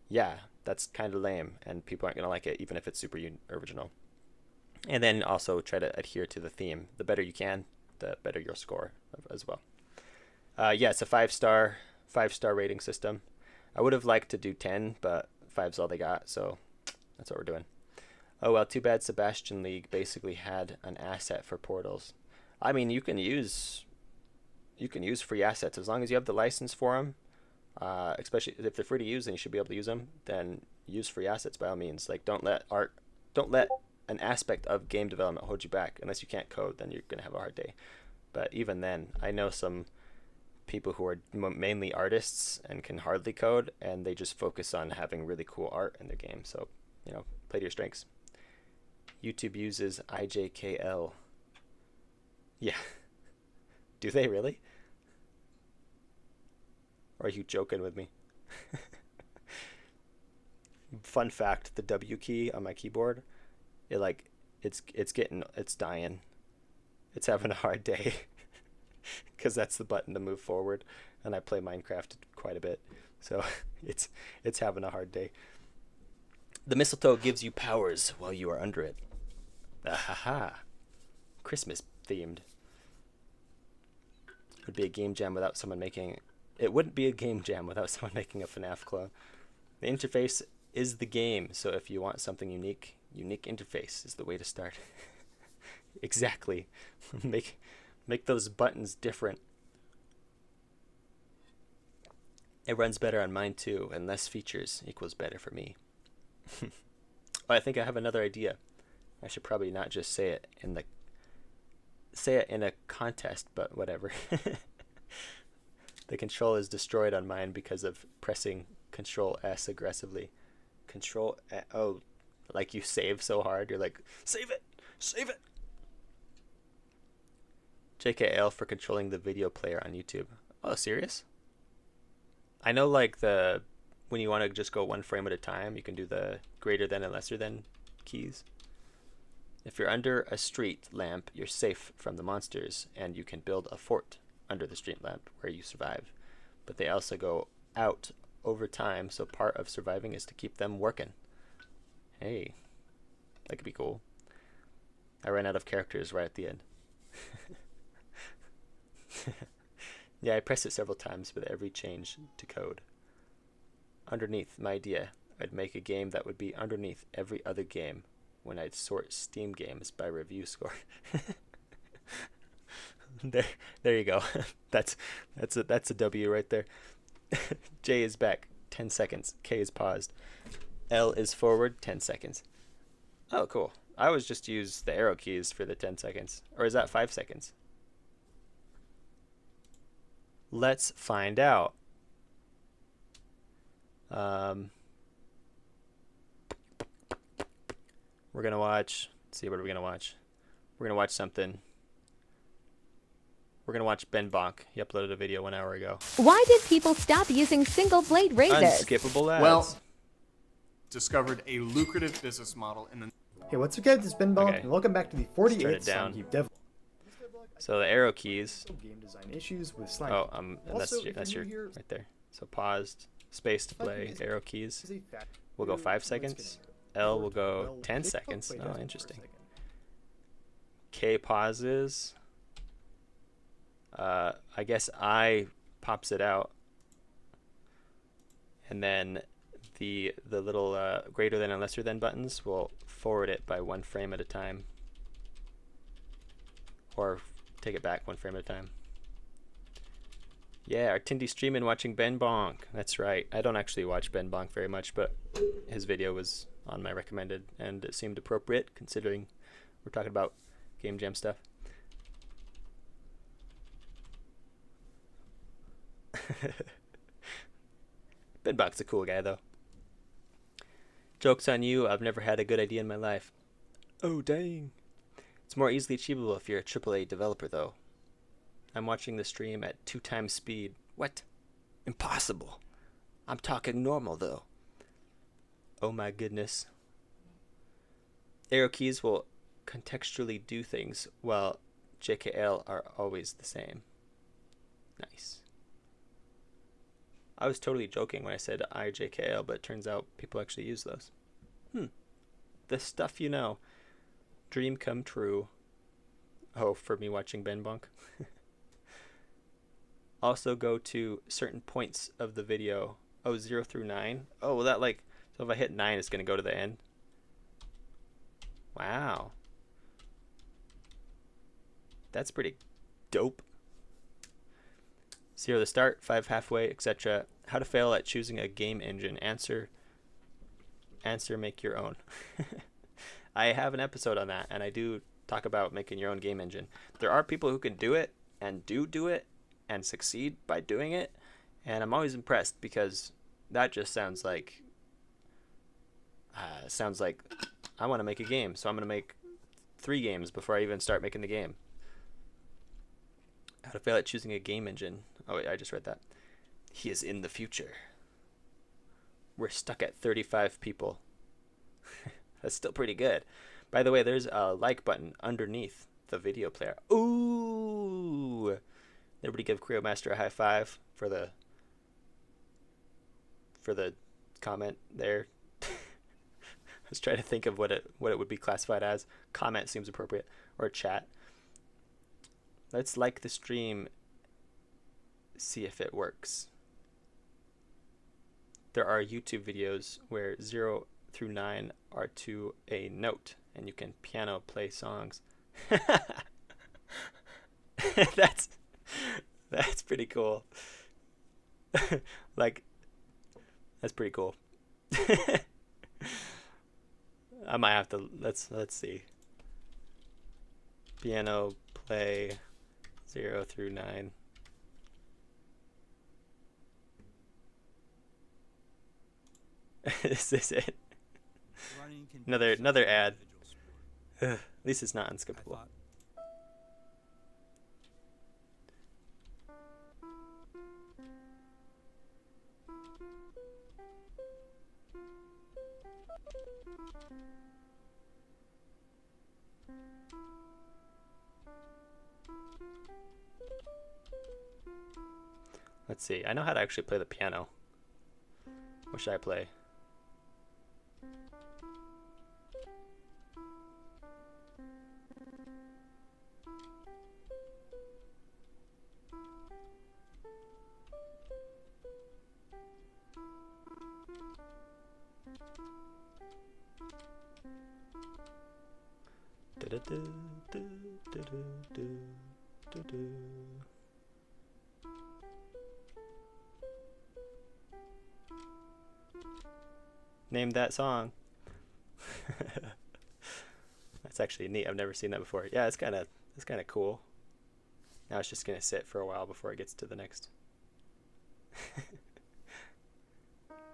Speaker 1: yeah, that's kind of lame and people aren't going to like it even if it's super original. And then also try to adhere to the theme. The better you can, the better your score as well. Yeah, it's a five-star rating system. I would have liked to do 10, but 5's all they got, so that's what we're doing. Oh well, too bad Sebastian League basically had an asset for portals. I mean, you can use free assets as long as you have the license for them. Especially if they're free to use, then you should be able to use them. Then use free assets by all means. Like don't let an aspect of game development hold you back. Unless you can't code, then you're gonna have a hard day. But even then, I know some people who are mainly artists and can hardly code, and they just focus on having really cool art in their game. So, play to your strengths. YouTube uses IJKL. Yeah. Do they really? Or are you joking with me? Fun fact, the W key on my keyboard, it like it's dying. It's having a hard day because that's the button to move forward, and I play Minecraft quite a bit, so it's having a hard day. The mistletoe gives you powers while you are under it. Ahaha. Christmas themed. Would be a game jam without someone making it wouldn't be a game jam without someone making a FNAF clone. The interface is the game, so if you want something unique interface is the way to start. Exactly. Make those buttons different. It runs better on mine too, and less features equals better for me. Oh, I think I have another idea. I should probably not just say it in a contest, but whatever. The control is destroyed on mine because of pressing Control S aggressively. Oh, like you save so hard, you're like, save it, save it. JKL for controlling the video player on YouTube. Oh, serious? I know, like, when you want to just go one frame at a time, you can do the greater than and lesser than keys. If you're under a street lamp, you're safe from the monsters, and you can build a fort under the street lamp where you survive. But they also go out over time, so part of surviving is to keep them working. Hey, that could be cool. I ran out of characters right at the end. Yeah, I pressed it several times with every change to code. Underneath, my idea, I'd make a game that would be underneath every other game when I'd sort Steam games by review score. There you go. That's a W right there. J is back, 10 seconds. K is paused. L is forward, 10 seconds. Oh, cool. I always just use the arrow keys for the 10 seconds. Or is that 5 seconds? Let's find out. We're going to watch... Let's see, what are we going to watch? We're going to watch something. We're going to watch Ben Bonk. He uploaded a video 1 hour ago.
Speaker 2: Why did people stop using single blade razors?
Speaker 1: Unskippable ads.
Speaker 3: Well, discovered a lucrative business model in the...
Speaker 4: Hey, what's up, guys? It's Ben Bonk,
Speaker 1: Okay.
Speaker 4: and welcome back to the
Speaker 1: Let's turn
Speaker 4: 48th
Speaker 1: it down.
Speaker 4: Song Dev.
Speaker 1: So the arrow keys.
Speaker 4: Game design issues with slime.
Speaker 1: Oh, and
Speaker 4: Also,
Speaker 1: that's
Speaker 4: if
Speaker 1: your
Speaker 4: you're new here,
Speaker 1: right there. So paused, space to play, arrow keys. We'll go 5 seconds. L will go 10 seconds. Oh, interesting. K pauses. I guess I pops it out, and then the little greater than and lesser than buttons will forward it by 1 frame at a time, or take it back 1 frame at a time. Yeah, Artindi streaming watching Ben Bonk. That's right. I don't actually watch Ben Bonk very much, but his video was on my recommended, and it seemed appropriate considering we're talking about Game Jam stuff. Ben Bonk's a cool guy, though. Joke's on you, I've never had a good idea in my life. Oh, dang. It's more easily achievable if you're a AAA developer, though. I'm watching the stream at 2 times speed. What? Impossible. I'm talking normal, though. Oh my goodness. Arrow keys will contextually do things, while JKL are always the same. Nice. I was totally joking when I said IJKL, but it turns out people actually use those. The stuff you know. Dream come true. Oh, for me watching Ben Bonk. Also go to certain points of the video. Oh, 0 through 9. Oh, well that like, so if I hit 9, it's going to go to the end. Wow. That's pretty dope. 0 to start, 5 halfway, etc. How to fail at choosing a game engine. Answer, make your own. I have an episode on that, and I do talk about making your own game engine. There are people who can do it, and do it, and succeed by doing it, and I'm always impressed because that just sounds like I want to make a game, so I'm going to make 3 games before I even start making the game. How to fail at choosing a game engine. Oh wait, I just read that. He is in the future. We're stuck at 35 people. That's still pretty good. By the way, there's a like button underneath the video player. Ooh! Everybody give Cryomaster a high five for the comment there. I was trying to think of what it would be classified as. Comment seems appropriate, or chat. Let's like the stream, see if it works. There are YouTube videos where 0 through 9 are to a note, and you can piano play songs. That's pretty cool. Like, that's pretty cool. I might have to let's see. Piano play 0 through 9. Is this it? Another ad. Ugh, at least it's not unskippable. Let's see. I know how to actually play the piano. What should I play? Name that song. That's actually neat. I've never seen that before. Yeah, it's kind of cool. Now it's just gonna sit for a while before it gets to the next.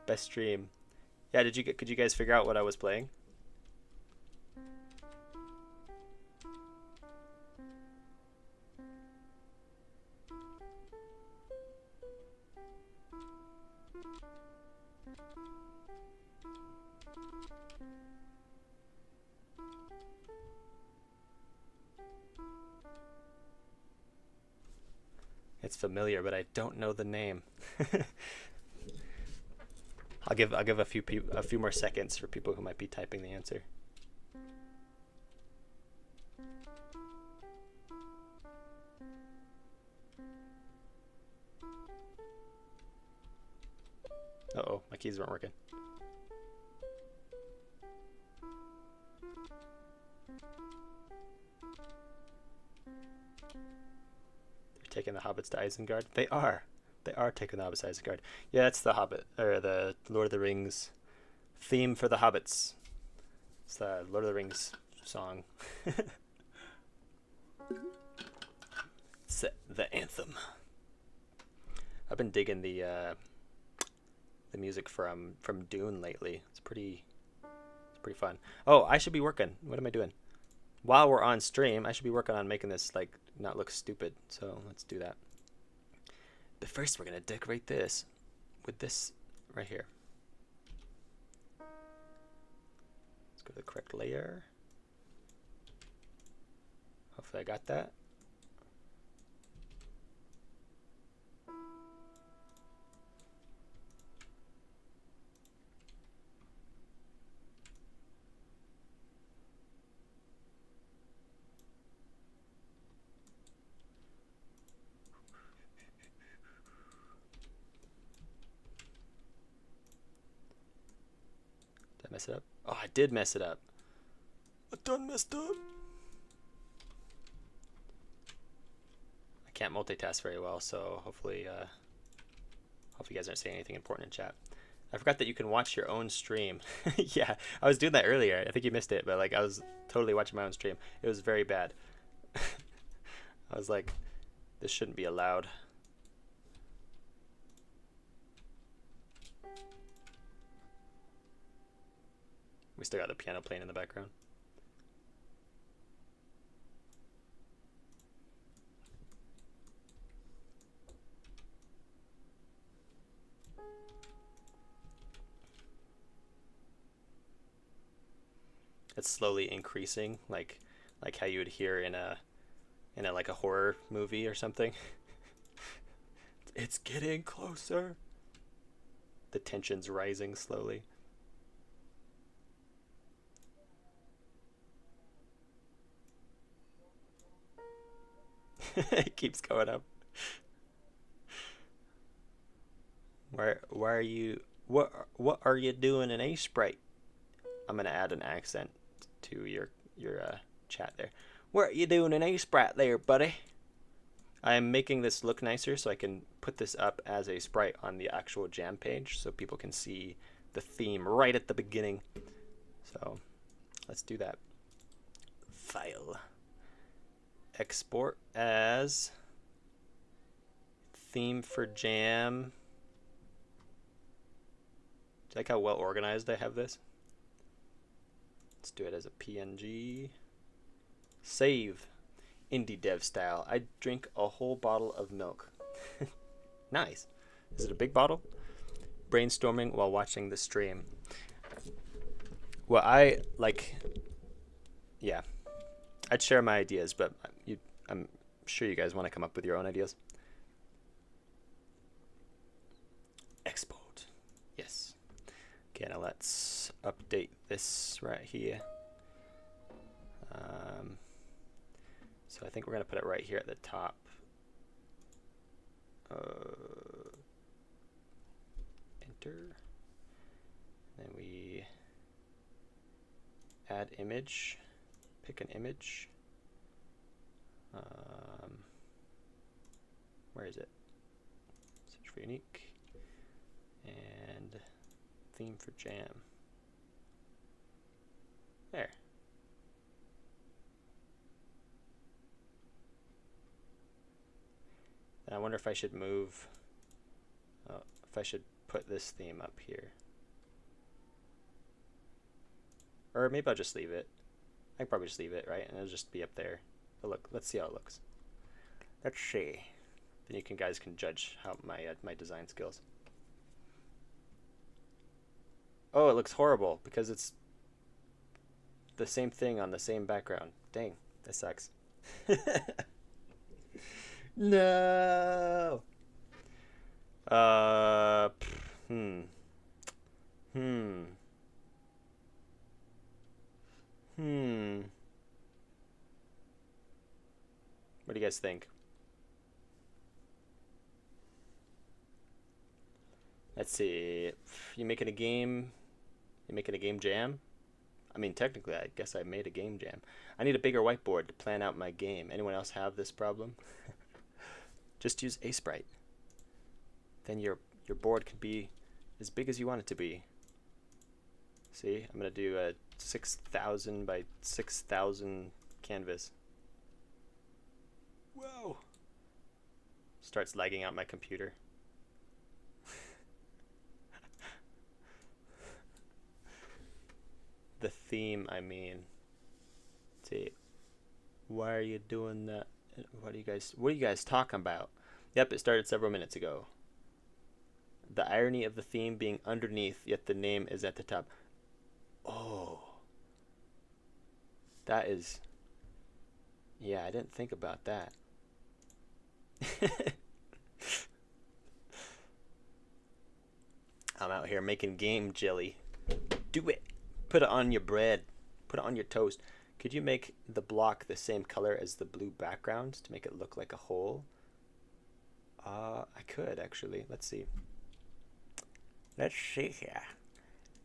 Speaker 1: Best stream. Yeah, could you guys figure out what I was playing? It's familiar, but I don't know the name. I'll give a few more seconds for people who might be typing the answer. Uh-oh, my keys weren't working. Taking the hobbits to Isengard. They are taking the hobbits to Isengard. Yeah, that's the Hobbit, or the Lord of the Rings theme for the hobbits. It's the Lord of the Rings song. It's the anthem. I've been digging the music from Dune lately. It's pretty fun. Oh, I should be working. What am I doing? While we're on stream, I should be working on making this like not look stupid. So let's do that. But first, we're gonna decorate this with this right here. Let's go to the correct layer. Hopefully, I got that. Did I mess it up? Oh, I did mess it up. I done messed up. I can't multitask very well, so hopefully, hope you guys aren't saying anything important in chat. I forgot that you can watch your own stream. Yeah, I was doing that earlier. I think you missed it, but like I was totally watching my own stream. It was very bad. I was like, this shouldn't be allowed. We still got the piano playing in the background. it's slowly increasing, like how you would hear in a like a horror movie or something. It's getting closer. The tension's rising slowly. It keeps going up. Why are you what are you doing in A Sprite? I'm gonna add an accent to your chat there. What are you doing in A Sprite there, buddy? I'm making this look nicer so I can put this up as a sprite on the actual jam page so people can see the theme right at the beginning. So let's do that. File. Export as theme for jam. Do you like how well organized I have this? Let's do it as a PNG. Save. Indie dev style. I drink a whole bottle of milk. Nice. Is it a big bottle? Brainstorming while watching the stream. Well, I like, yeah, I'd share my ideas, but I'm sure you guys want to come up with your own ideas. Export. Yes. Okay, now let's update this right here. So I think we're going to put it right here at the top. Enter. Then we add image. Pick an image. Where is it? Search for unique. And theme for jam. There. And I wonder if I should move, if I should put this theme up here. Or maybe I'll just leave it. I can probably just leave it, right? And it'll just be up there. But look, let's see how it looks. Let's see. Then you guys can judge how my design skills. Oh, it looks horrible because it's the same thing on the same background. Dang, that sucks. No. Hmm. What do you guys think? Let's see. You making a game? You making a game jam? I mean, technically, I guess I made a game jam. I need a bigger whiteboard to plan out my game. Anyone else have this problem? Just use a sprite. Then your board can be as big as you want it to be. See, I'm gonna do a 6,000 by 6,000 canvas. Whoa! Starts lagging out my computer. The theme, I mean. Let's see, why are you doing that? What are you guys talking about? Yep, it started several minutes ago. The irony of the theme being underneath, yet the name is at the top. Oh. That is... Yeah, I didn't think about that. I'm out here making game jelly. Do it. Put it on your bread. Put it on your toast. Could you make the block the same color as the blue background to make it look like a hole? I could actually. Let's see. Let's see here.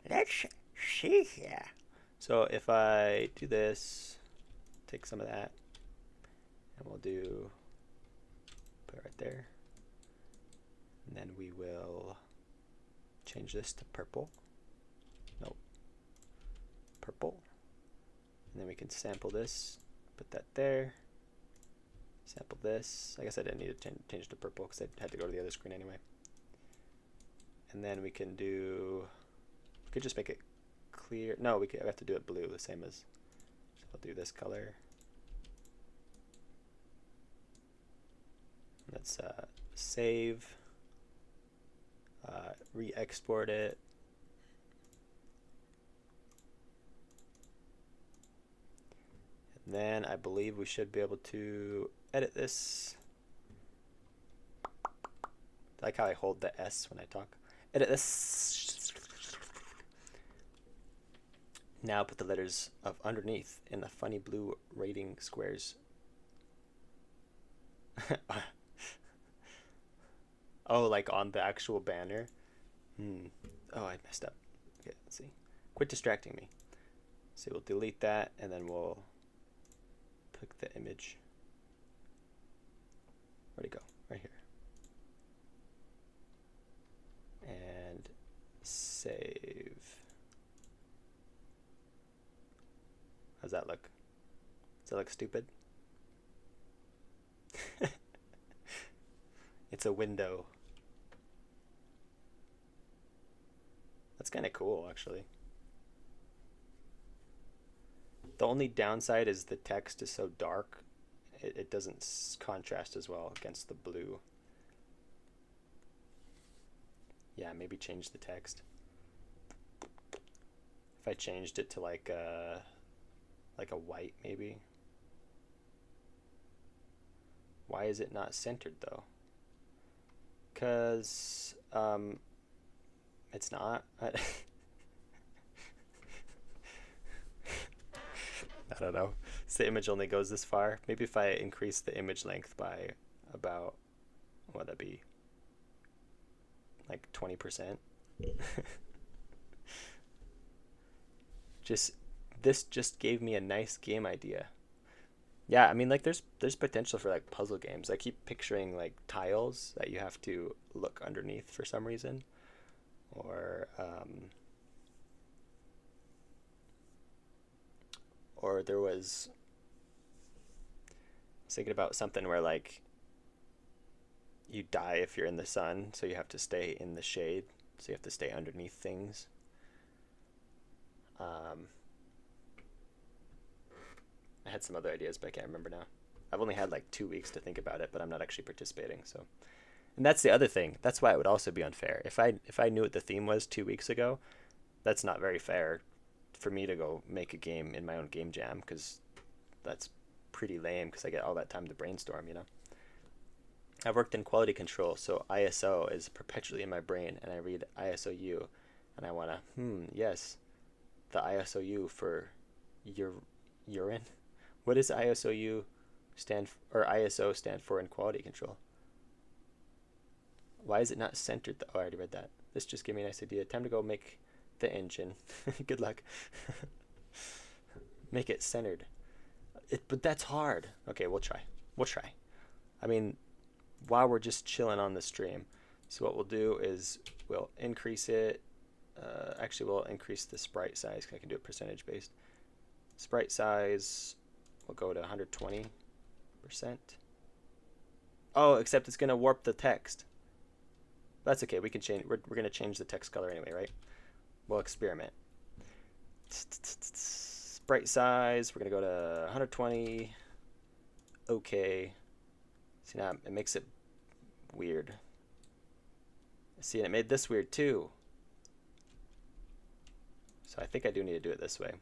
Speaker 1: Let's see here. So if I do this, take some of that, and we'll do, put it right there. And then we will change this to purple. Nope. Purple. And then we can sample this, put that there. Sample this. I guess I didn't need to change to purple because I had to go to the other screen anyway. And then we can do, we could just make it clear. No, we have to do it blue, the same as, so I'll do this color. Let's save, re-export it. Then I believe we should be able to edit this. I like how I hold the S when I talk. Edit this. Now put the letters of underneath in the funny blue rating squares. Oh, like on the actual banner? Oh, I messed up. Okay, let's see. Quit distracting me. So we'll delete that, and then we'll pick the image. Where'd it go? Right here. And save. How's that look? Does that look stupid? It's a window. That's kind of cool, actually. The only downside is the text is so dark. It doesn't contrast as well against the blue. Yeah, maybe change the text. If I changed it to like a white, maybe. Why is it not centered though? Because it's not. I don't know. So the image only goes this far. Maybe if I increase the image length by about, what would that be? Like 20%. This just gave me a nice game idea. Yeah, I mean, like there's potential for like puzzle games. I keep picturing like tiles that you have to look underneath for some reason, or there was, I was thinking about something where like you die if you're in the sun, so you have to stay in the shade, so you have to stay underneath things. I had some other ideas, but I can't remember now. I've only had like 2 weeks to think about it, but I'm not actually participating. So, and that's the other thing. That's why it would also be unfair. If I knew what the theme was 2 weeks ago, that's not very fair for me to go make a game in my own game jam, because that's pretty lame because I get all that time to brainstorm, you know. I've worked in quality control, so ISO is perpetually in my brain, and I read ISOU, and I want to, yes, the ISOU for urine. What does ISOU stand for, or ISO stand for in quality control? Why is it not centered? Oh, I already read that. This just gave me a nice idea. Time to go make the engine. Good luck. Make it centered. But that's hard. Okay, we'll try. I mean, while we're just chilling on the stream, so what we'll do is we'll increase it. Actually, we'll increase the sprite size, because I can do it percentage based. Sprite size, we'll go to 120%. Oh, except it's gonna warp the text. That's okay. We can change. We're gonna change the text color anyway, right? We'll experiment. Sprite size, we're gonna go to 120. Okay. See, now it makes it weird. See, and it made this weird too. So I think I do need to do it this way.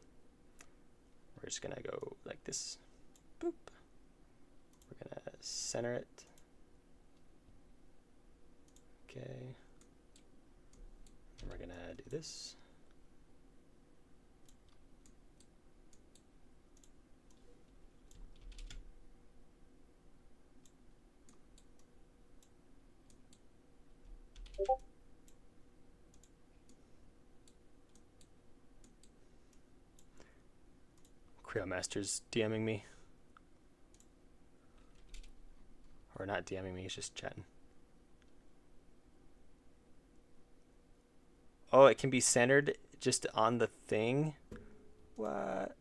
Speaker 1: We're just gonna go like this. Boop. We're gonna center it. Okay. And we're gonna do this. Creo Master's DMing me. Or not DMing me, he's just chatting. Oh, it can be centered just on the thing? What?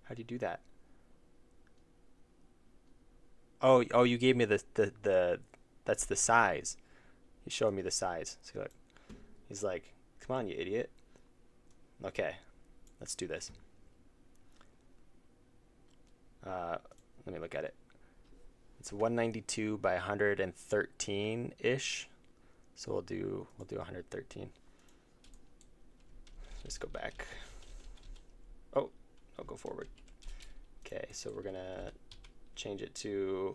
Speaker 1: How do you do that? Oh, you gave me the that's the size. He's showing me the size. So he's like, come on, you idiot. Okay, let's do this. Let me look at it. It's 192 by 113 ish. So we'll do 113. Just go back. Oh, I'll go forward. Okay, so we're gonna change it to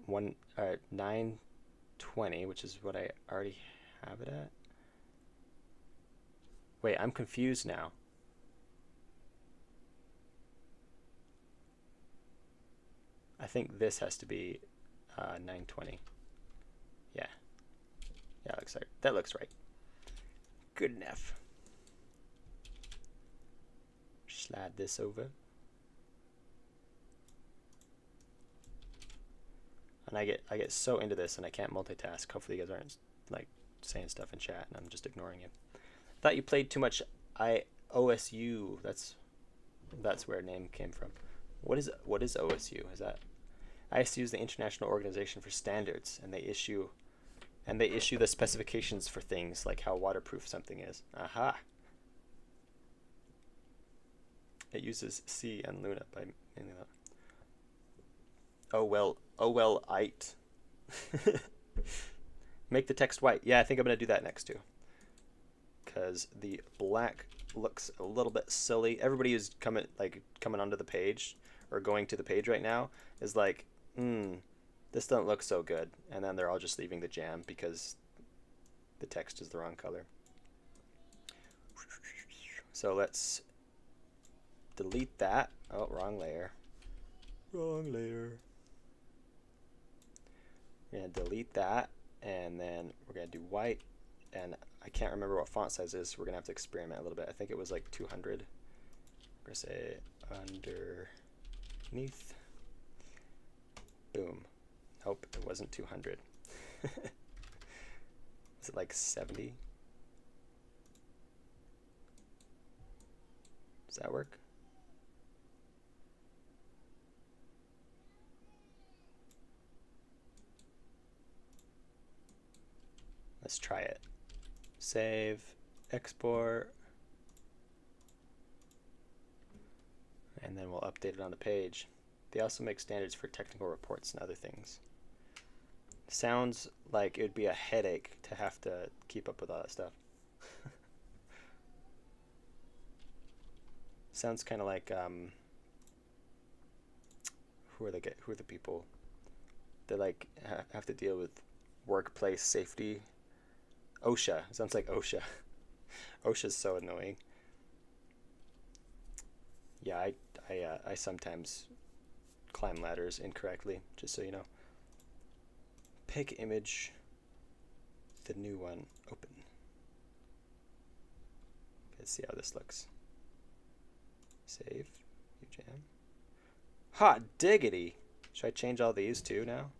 Speaker 1: 920, which is what I already have it at. Wait, I'm confused now. I think this has to be 920. Yeah. Yeah, that looks right. Good enough. Slide this over. And I get so into this and I can't multitask. Hopefully you guys aren't like saying stuff in chat and I'm just ignoring you. Thought you played too much IOSU. That's where name came from. What is OSU? Is that ISU is the International Organization for Standards, and they issue the specifications for things like how waterproof something is. Aha. It uses C and Luna by mainly that. Oh well, it. Make the text white. Yeah, I think I'm gonna do that next too. Because the black looks a little bit silly. Everybody who's coming onto the page or going to the page right now is like, this doesn't look so good. And then they're all just leaving the jam because the text is the wrong color. So let's delete that. Oh, wrong layer. Wrong layer. We're going to delete that, and then we're going to do white. And I can't remember what font size is, so we're going to have to experiment a little bit. I think it was like 200. We're going to say underneath. Boom. Nope, it wasn't 200. Was it like 70? Does that work? Let's try it. Save, export, and then we'll update it on the page. They also make standards for technical reports and other things. Sounds like it would be a headache to have to keep up with all that stuff. Sounds kind of like who are the people that like have to deal with workplace safety? OSHA. Sounds like OSHA. OSHA's so annoying. Yeah, I sometimes climb ladders incorrectly, just so you know. Pick image, the new one, open. Let's see how this looks. Save, new jam. Hot diggity! Should I change all these too now?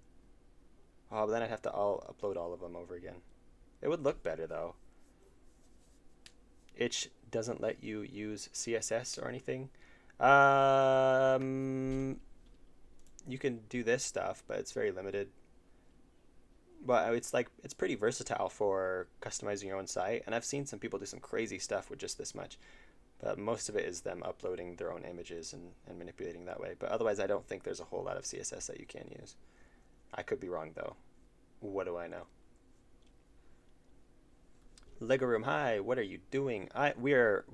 Speaker 1: Oh, but then I'd have to upload all of them over again. It would look better though. Itch doesn't let you use CSS or anything. You can do this stuff, but it's very limited. But it's pretty versatile for customizing your own site, and I've seen some people do some crazy stuff with just this much. But most of it is them uploading their own images and manipulating that way. But otherwise, I don't think there's a whole lot of CSS that you can use. I could be wrong though. What do I know? Lego Room, hi. What are you doing? We are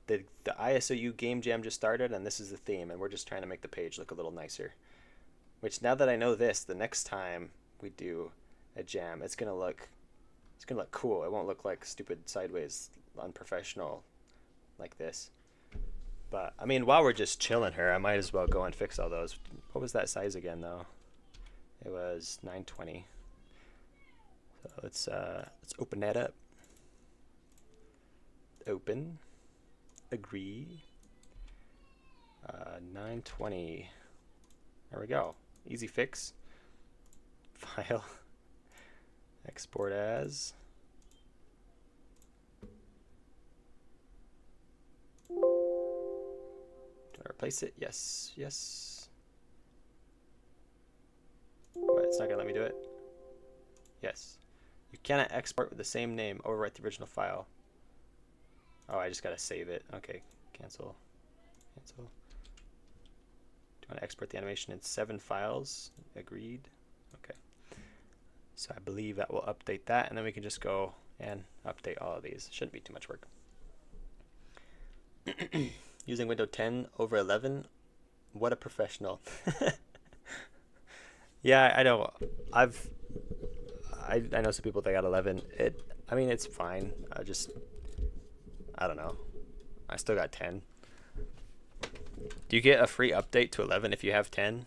Speaker 1: the ISOU game jam just started, and this is the theme, and we're just trying to make the page look a little nicer. Which now that I know this, the next time we do a jam, it's gonna look cool. It won't look like stupid sideways unprofessional like this. But I mean, while we're just chilling here, I might as well go and fix all those. What was that size again though? It was 920. So let's open that up. Open. Agree. 920. There we go. Easy fix. File. Export as. Do I replace it? Yes. Yes. What? It's not gonna let me do it? Yes. You cannot export with the same name. Overwrite the original file. Oh, I just gotta save it. Okay. Cancel. Cancel. Do you want to export the animation in 7 files? Agreed. Okay. So I believe that will update that, and then we can just go and update all of these. Shouldn't be too much work. Using Windows 10 over 11 What a professional. Yeah, I know. I know some people that got 11. I mean, it's fine. I don't know. I still got 10. Do you get a free update to 11 if you have 10?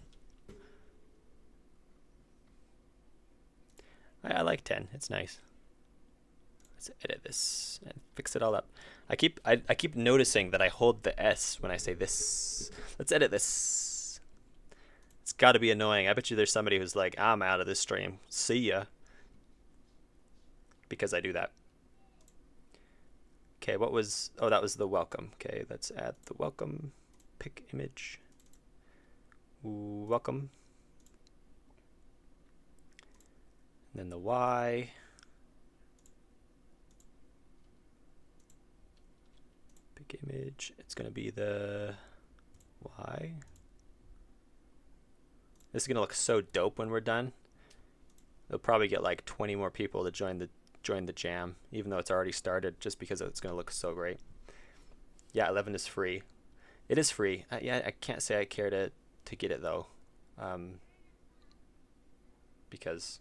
Speaker 1: I like 10. It's nice. Let's edit this and fix it all up. I keep noticing that I hold the S when I say this. Let's edit this. It's got to be annoying. I bet you there's somebody who's like, I'm out of this stream. See ya. Because I do that. Okay, what was... Oh, that was the welcome. Okay, let's add the welcome. Pick image. Welcome. And then the Y. Pick image. It's going to be the Y. This is going to look so dope when we're done. They'll probably get like 20 more people to join the jam, even though it's already started, just because it's going to look so great. Yeah, 11 is free. It is free. Yeah, I can't say I care to get it though, because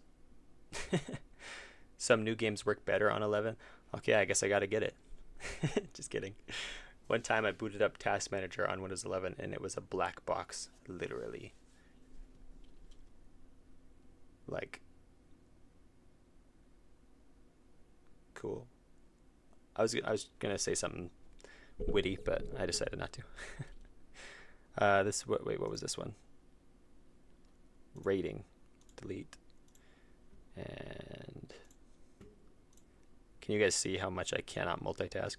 Speaker 1: some new games work better on 11. Okay, I guess I got to get it. Just kidding. One time I booted up Task Manager on Windows 11 and it was a black box, literally. Like, cool. I was gonna say something witty, but I decided not to. Wait, what was this one? Rating, delete, and can you guys see how much I cannot multitask?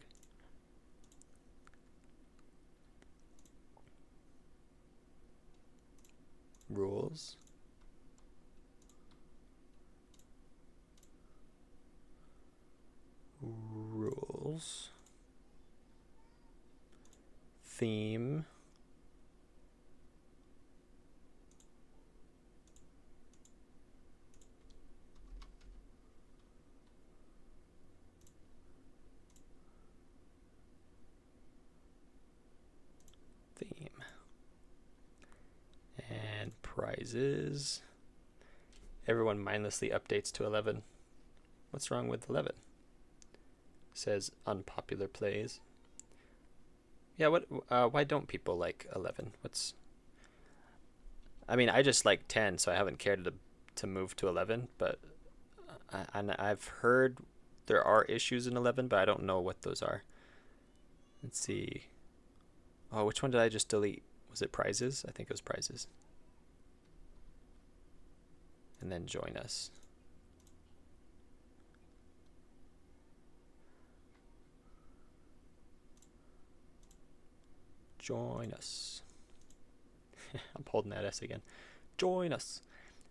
Speaker 1: Rules. Rules. Theme. Theme. And prizes. Everyone mindlessly updates to 11. What's wrong with 11? Says unpopular plays. Yeah, why don't people like 11? I mean, I just like 10, so I haven't cared to move to 11, but I've heard there are issues in 11, but I don't know what those are. Let's see. Oh, which one did I just delete? Was it prizes? I think it was prizes. And then join us. Join us. I'm holding that S again. Join us.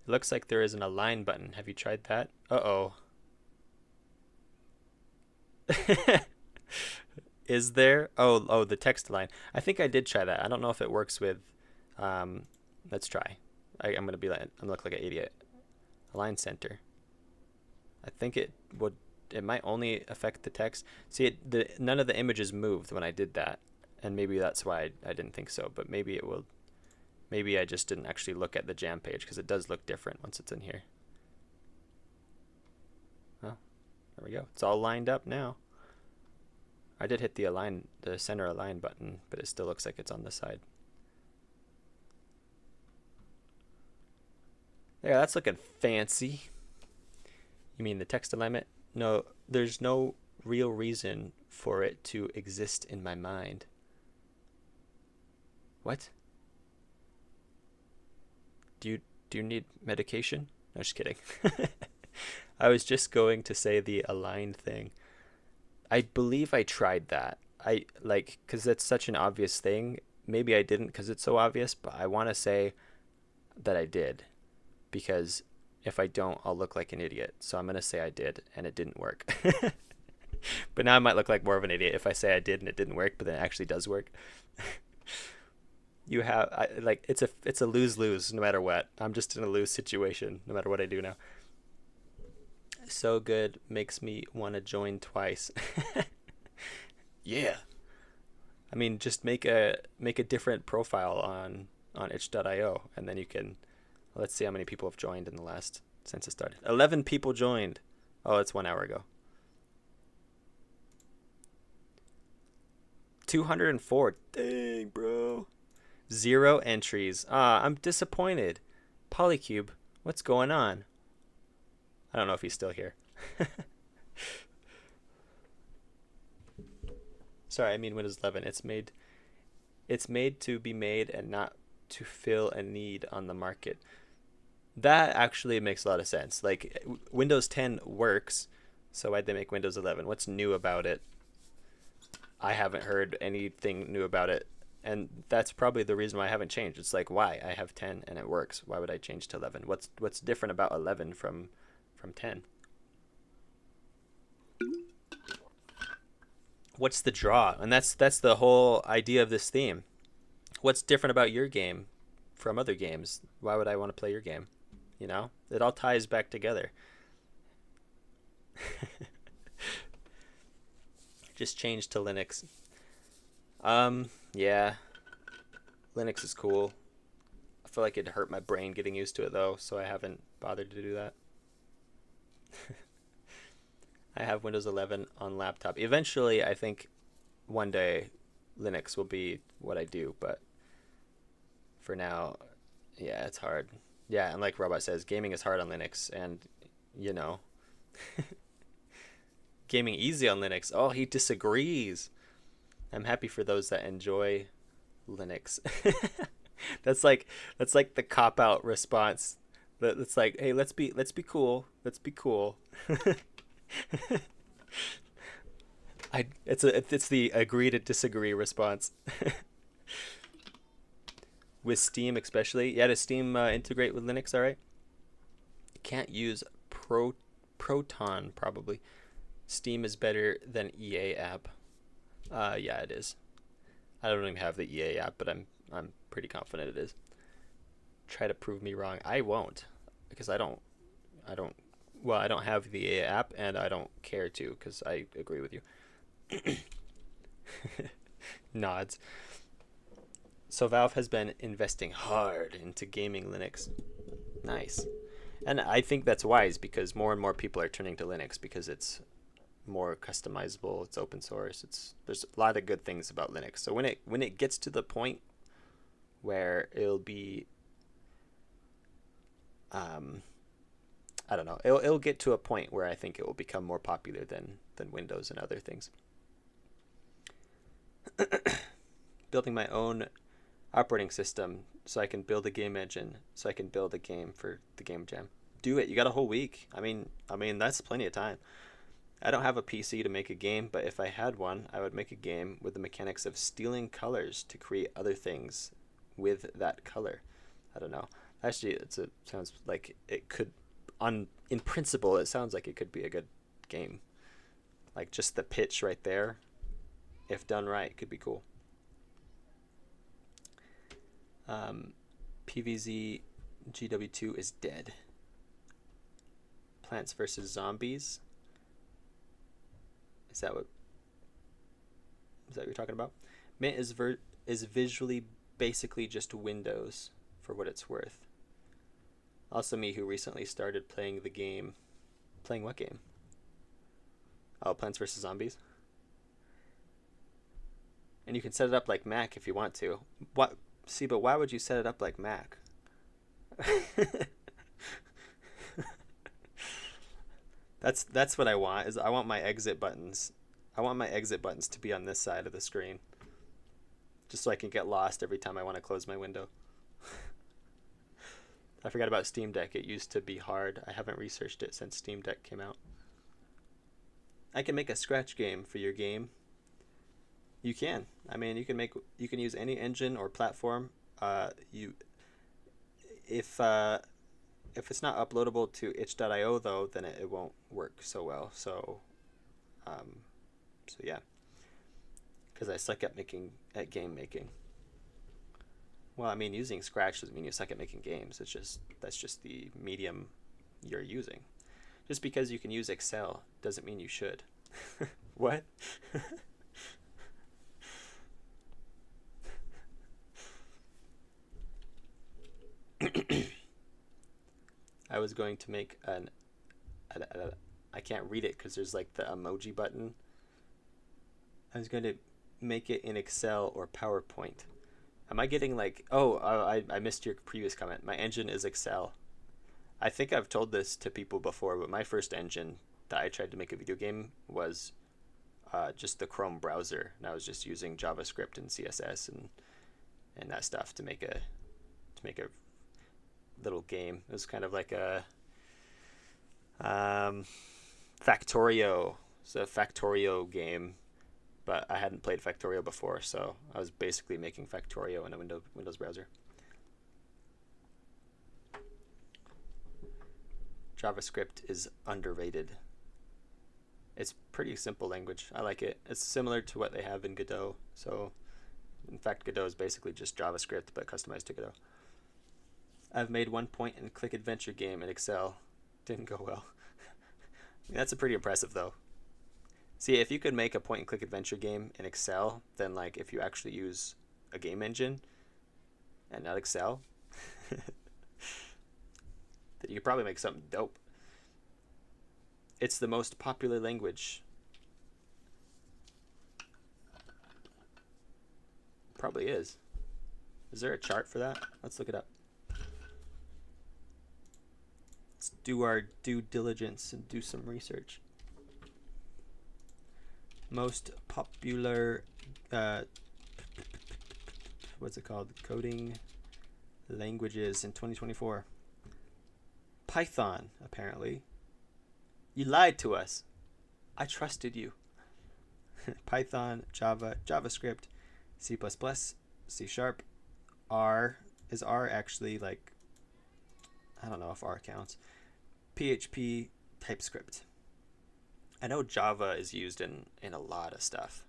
Speaker 1: It looks like there is an align button. Have you tried that? Uh-oh. Is there? Oh, the text align. I think I did try that. I don't know if it works with... let's try. I'm going to look like an idiot. Align center. I think it might only affect the text. See, none of the images moved when I did that. And maybe that's why I didn't think so, but maybe it will. Maybe I just didn't actually look at the jam page, because it does look different once it's in here. Oh, there we go. It's all lined up now. I did hit the center align button, but it still looks like it's on the side. Yeah, that's looking fancy. You mean the text alignment? No, there's no real reason for it to exist in my mind. What? Do you need medication? No, just kidding. I was just going to say the aligned thing. I believe I tried that. Because that's such an obvious thing. Maybe I didn't because it's so obvious, but I want to say that I did. Because if I don't, I'll look like an idiot. So I'm going to say I did, and it didn't work. But now I might look like more of an idiot if I say I did and it didn't work, but then it actually does work. It's a lose-lose no matter what. I'm just in a lose situation no matter what I do now. So good, makes me want to join twice. Yeah. I mean, just make a different profile on on itch.io, and then you can, let's see how many people have joined in the last, since it started. 11 people joined. Oh, it's 1 hour ago. 204. Dang, bro. 0 entries. I'm disappointed. Polycube, what's going on? I don't know if he's still here. Sorry, I mean Windows 11. It's made to be made and not to fill a need on the market. That actually makes a lot of sense. Like, Windows 10 works, so why'd they make Windows 11? What's new about it? I haven't heard anything new about it, and that's probably the reason why I haven't changed. It's like, why? I have 10 and it works. Why would I change to 11? What's different about 11 from 10? What's the draw? And that's the whole idea of this theme. What's different about your game from other games? Why would I want to play your game? You know, it all ties back together. Just change to Linux. Yeah, Linux is cool. I feel like it'd hurt my brain getting used to it though, so I haven't bothered to do that. I have Windows 11 on laptop. Eventually, I think one day Linux will be what I do, but for now, yeah, it's hard. Yeah, and like Robot says, gaming is hard on Linux, and you know, gaming easy on Linux. Oh, he disagrees. I'm happy for those that enjoy Linux. That's like the cop out response. It's like, hey, let's be cool. Let's be cool. It's the agree to disagree response. With Steam especially, yeah. Does Steam integrate with Linux? All right. Can't use Proton probably. Steam is better than EA app. Yeah, it is. I don't even have the EA app, but I'm pretty confident it is. Try to prove me wrong. I won't, because I don't have the EA app, and I don't care to, because I agree with you. Nods. So Valve has been investing hard into gaming Linux. Nice. And I think that's wise, because more and more people are turning to Linux because it's more customizable, it's open source, there's a lot of good things about Linux. So when it gets to the point where it'll be I don't know, it'll get to a point where I think it will become more popular than Windows and other things. Building my own operating system so I can build a game engine, so I can build a game for the Game Jam. Do it. You got a whole week. I mean that's plenty of time. I don't have a PC to make a game, but if I had one, I would make a game with the mechanics of stealing colors to create other things with that color. I don't know. Actually, sounds like it could, in principle, it sounds like it could be a good game. Like just the pitch right there, if done right, could be cool. PVZ GW2 is dead. Plants vs. Zombies. Is that what you're talking about? Mint is visually basically just Windows, for what it's worth. Also me, who recently started playing the game. Playing what game? Oh, Plants vs. Zombies. And you can set it up like Mac if you want to. What? See, but why would you set it up like Mac? That's what I want. Is I want my exit buttons. I want my exit buttons to be on this side of the screen, just so I can get lost every time I want to close my window. I forgot about Steam Deck. It used to be hard. I haven't researched it since Steam Deck came out. I can make a scratch game for your game. You can. I mean, you can use any engine or platform. If it's not uploadable to itch.io though, then it won't work so well. So yeah, because I suck at game making. Well, I mean, using Scratch doesn't mean you suck at making games. That's just the medium you're using. Just because you can use Excel doesn't mean you should. What? was going to make I can't read it because there's like the emoji button. I was going to make it in Excel or PowerPoint. Am I getting like, oh, I missed your previous comment. My engine is Excel. I think I've told this to people before, but my first engine that I tried to make a video game was just the Chrome browser, and I was just using JavaScript and CSS and that stuff to make a little game. It was kind of like a Factorio. It's a Factorio game, but I hadn't played Factorio before, so I was basically making Factorio in a Windows browser. JavaScript is underrated. It's pretty simple language. I like it. It's similar to what they have in Godot. So, in fact, Godot is basically just JavaScript, but customized to Godot. I've made one point and click adventure game in Excel. Didn't go well. I mean, that's a pretty impressive though. See, if you could make a point and click adventure game in Excel, then like if you actually use a game engine and not Excel, then you could probably make something dope. It's the most popular language. Probably is. Is there a chart for that? Let's look it up. Let's do our due diligence and do some research. Most popular, what's it called? Coding languages in 2024. Python, apparently. You lied to us. I trusted you. Python, Java, JavaScript, C++, C#, R. Is R actually like, I don't know if R counts. PHP, TypeScript. I know Java is used in a lot of stuff.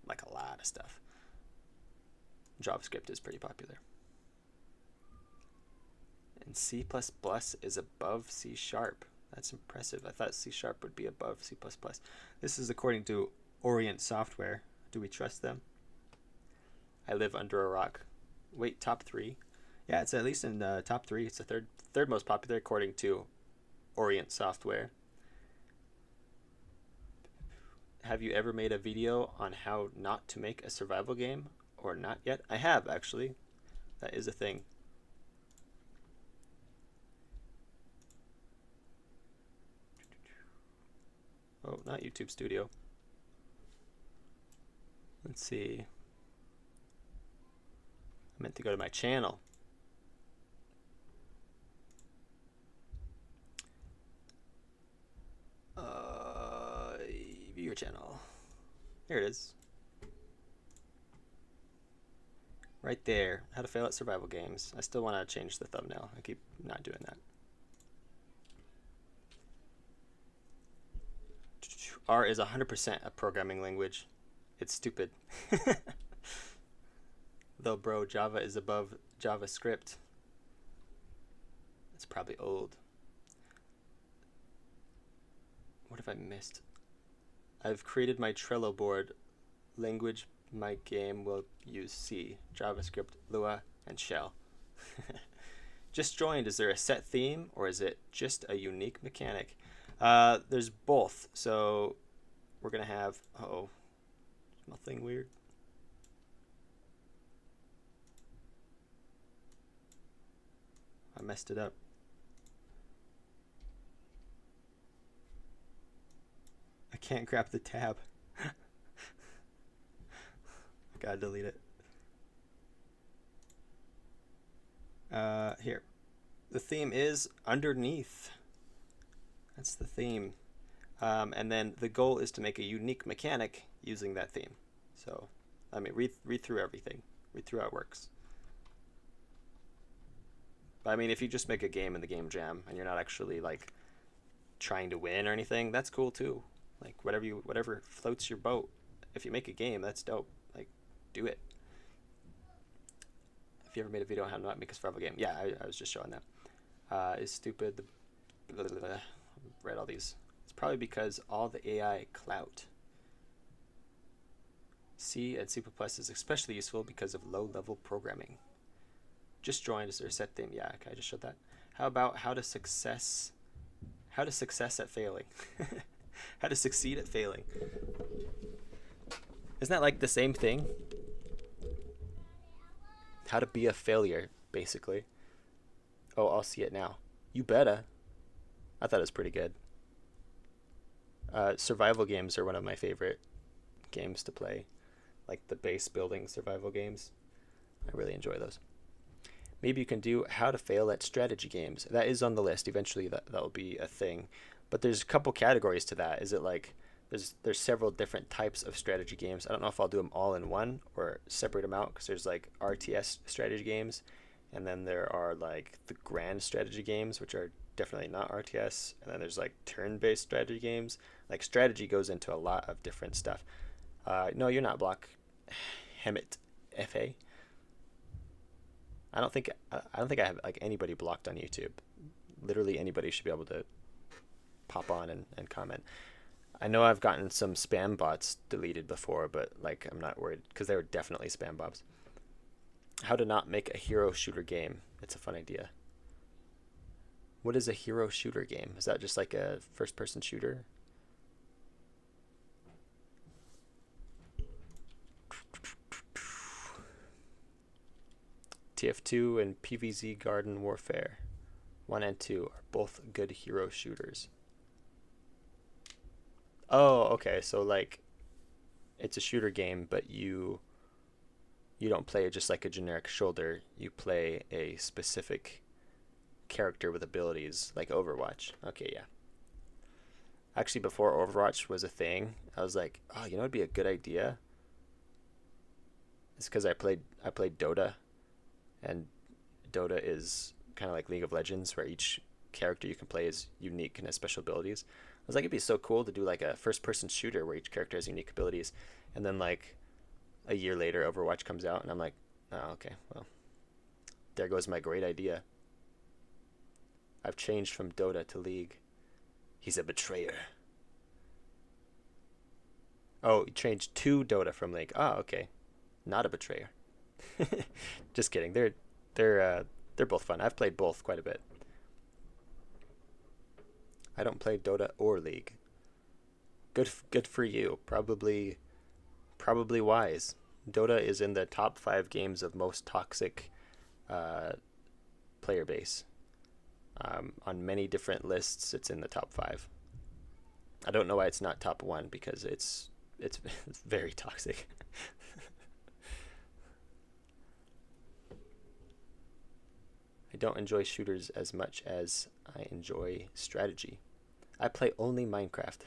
Speaker 1: Like a lot of stuff. JavaScript is pretty popular. And C++ is above C#. That's impressive. I thought C# would be above C++. This is according to Orient Software. Do we trust them? I live under a rock. Wait, top 3? Yeah, it's at least in the top 3. It's the third most popular according to Orient Software. Have you ever made a video on how not to make a survival game or not yet? I have, actually. That is a thing. Oh, not YouTube Studio. Let's see. I meant to go to my channel. View your channel. Here it is. Right there. How to fail at survival games. I still want to change the thumbnail. I keep not doing that. R is 100% a programming language. It's stupid. Though, bro, Java is above JavaScript. It's probably old. What have I missed? I've created my Trello board. Language my game will use C, JavaScript, Lua, and Shell. Just joined. Is there a set theme or is it just a unique mechanic? There's both. So we're going to have, uh-oh, nothing weird. I messed it up. I can't grab the tab. I gotta delete it. Here. The theme is underneath. That's the theme. And then the goal is to make a unique mechanic using that theme. So, I mean, read through everything. Read through how it works. But I mean, if you just make a game in the game jam and you're not actually like trying to win or anything, that's cool too. Like whatever floats your boat. If you make a game, that's dope. Like, do it. If you ever made a video on how to not make a survival game, yeah, I was just showing that. Is stupid. Read all these. It's probably because all the AI clout. C and C++ is especially useful because of low-level programming. Just joined. Is there a set theme? Yeah, okay, I just showed that. How about how to success at failing? How to succeed at failing. Isn't that like the same thing? How to be a failure, basically. Oh, I'll see it now. You better. I thought it was pretty good. Survival games are one of my favorite games to play. Like the base building survival games. I really enjoy those. Maybe you can do how to fail at strategy games. That is on the list. Eventually that will be a thing. But there's a couple categories to that. Is it like there's several different types of strategy games. I don't know if I'll do them all in one or separate them out, because there's like RTS strategy games, and then there are like the grand strategy games, which are definitely not RTS, and then there's like turn-based strategy games. Like strategy goes into a lot of different stuff. No, you're not Block Hemet FA. I don't think I have like anybody blocked on YouTube. Literally anybody should be able to pop on and comment. I know I've gotten some spam bots deleted before, but like I'm not worried, because they were definitely spam bots. How to not make a hero shooter game. It's a fun idea. What is a hero shooter game? Is that just like a first person shooter? TF2 and PvZ Garden Warfare 1 and 2 are both good hero shooters. Oh, okay. So like it's a shooter game, but you don't play it just like a generic shoulder. You play a specific character with abilities like Overwatch. Okay, yeah. Actually, before Overwatch was a thing, I was like, oh, you know what'd be a good idea? It's because I played Dota. And Dota is kind of like League of Legends, where each character you can play is unique and has special abilities. I was like, it'd be so cool to do like a first-person shooter where each character has unique abilities. And then like a year later, Overwatch comes out, and I'm like, oh, okay, well, there goes my great idea. I've changed from Dota to League. He's a betrayer. Oh, you changed to Dota from League. Oh, okay, not a betrayer. Just kidding. They're both fun. I've played both quite a bit. I don't play Dota or League. Good for you. Probably wise. Dota is in the top 5 games of most toxic player base. On many different lists, it's in the top 5. I don't know why it's not top 1, because it's very toxic. I don't enjoy shooters as much as I enjoy strategy. I play only Minecraft.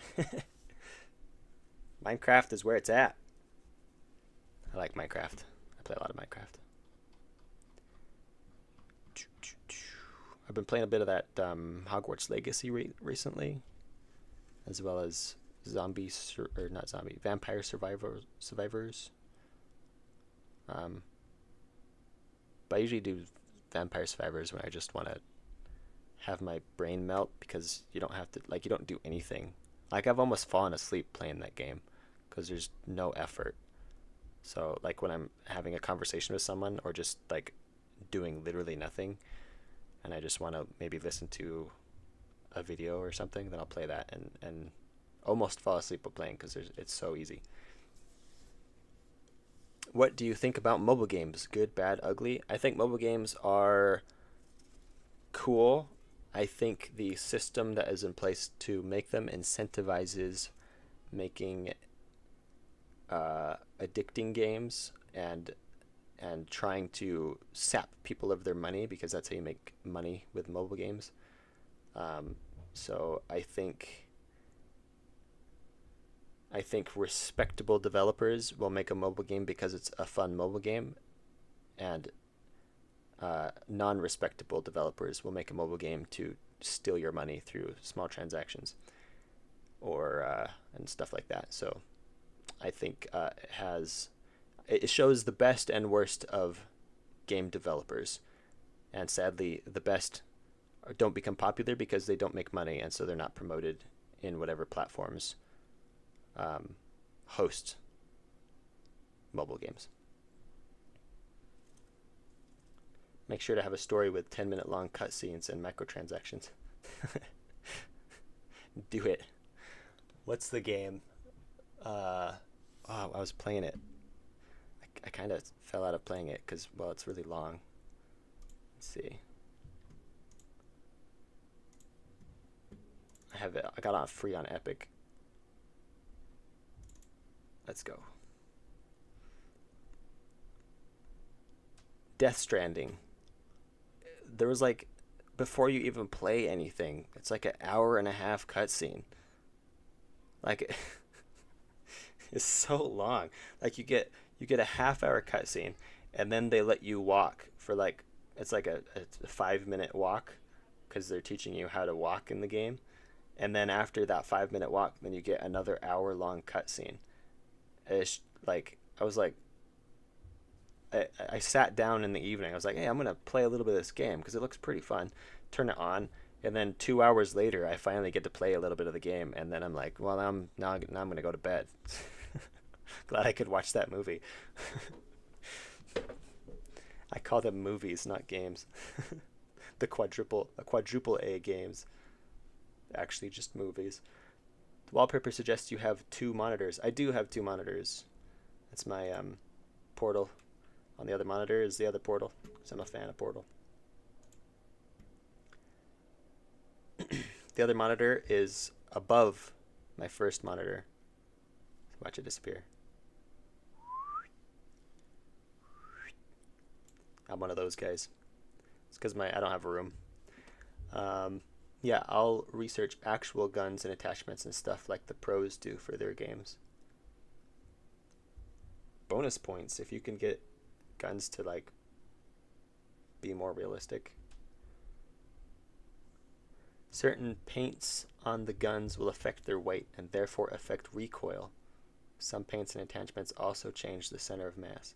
Speaker 1: Minecraft is where it's at. I like Minecraft. I play a lot of Minecraft. I've been playing a bit of that Hogwarts Legacy recently, as well as Vampire Survivors. But I usually do Vampire Survivors when I just want to have my brain melt, because you don't have to, like, you don't do anything. Like, I've almost fallen asleep playing that game because there's no effort. So like when I'm having a conversation with someone, or just like doing literally nothing, and I just want to maybe listen to a video or something, then I'll play that and almost fall asleep while playing, because it's so easy. What do you think about mobile games? Good, bad, ugly? I think mobile games are cool. I think the system that is in place to make them incentivizes making addicting games and trying to sap people of their money, because that's how you make money with mobile games. So I think respectable developers will make a mobile game because it's a fun mobile game, and non-respectable developers will make a mobile game to steal your money through small transactions or and stuff like that. So I think it shows the best and worst of game developers, and sadly the best don't become popular because they don't make money, and so they're not promoted in whatever platforms host mobile games. Make sure to have a story with 10-minute long cutscenes and microtransactions. Do it. What's the game? Oh, I was playing it. I kind of fell out of playing it because, well, it's really long. Let's see. I have it. I got it free on Epic. Let's go. Death Stranding. There was like, before you even play anything, it's like an hour-and-a-half cutscene. Like, it's so long. Like you get a half-hour cutscene, and then they let you walk for like, it's like a 5-minute walk, because they're teaching you how to walk in the game. And then after that 5-minute walk, then you get another hour-long cutscene. It's like, I was like, I sat down in the evening. I was like, hey, I'm going to play a little bit of this game because it looks pretty fun. Turn it on. And then 2 hours later, I finally get to play a little bit of the game. And then I'm like, well, now I'm going to go to bed. Glad I could watch that movie. I call them movies, not games. The quadruple A games. Actually just movies. The wallpaper suggests you have 2 monitors. I do have 2 monitors. That's my Portal. On the other monitor is the other Portal, because I'm a fan of Portal. The other monitor is above my first monitor. Watch it disappear. I'm one of those guys. It's because I don't have a room. Yeah, I'll research actual guns and attachments and stuff like the pros do for their games. Bonus points if you can get guns to like be more realistic. Certain paints on the guns will affect their weight and therefore affect recoil. Some paints and attachments also change the center of mass.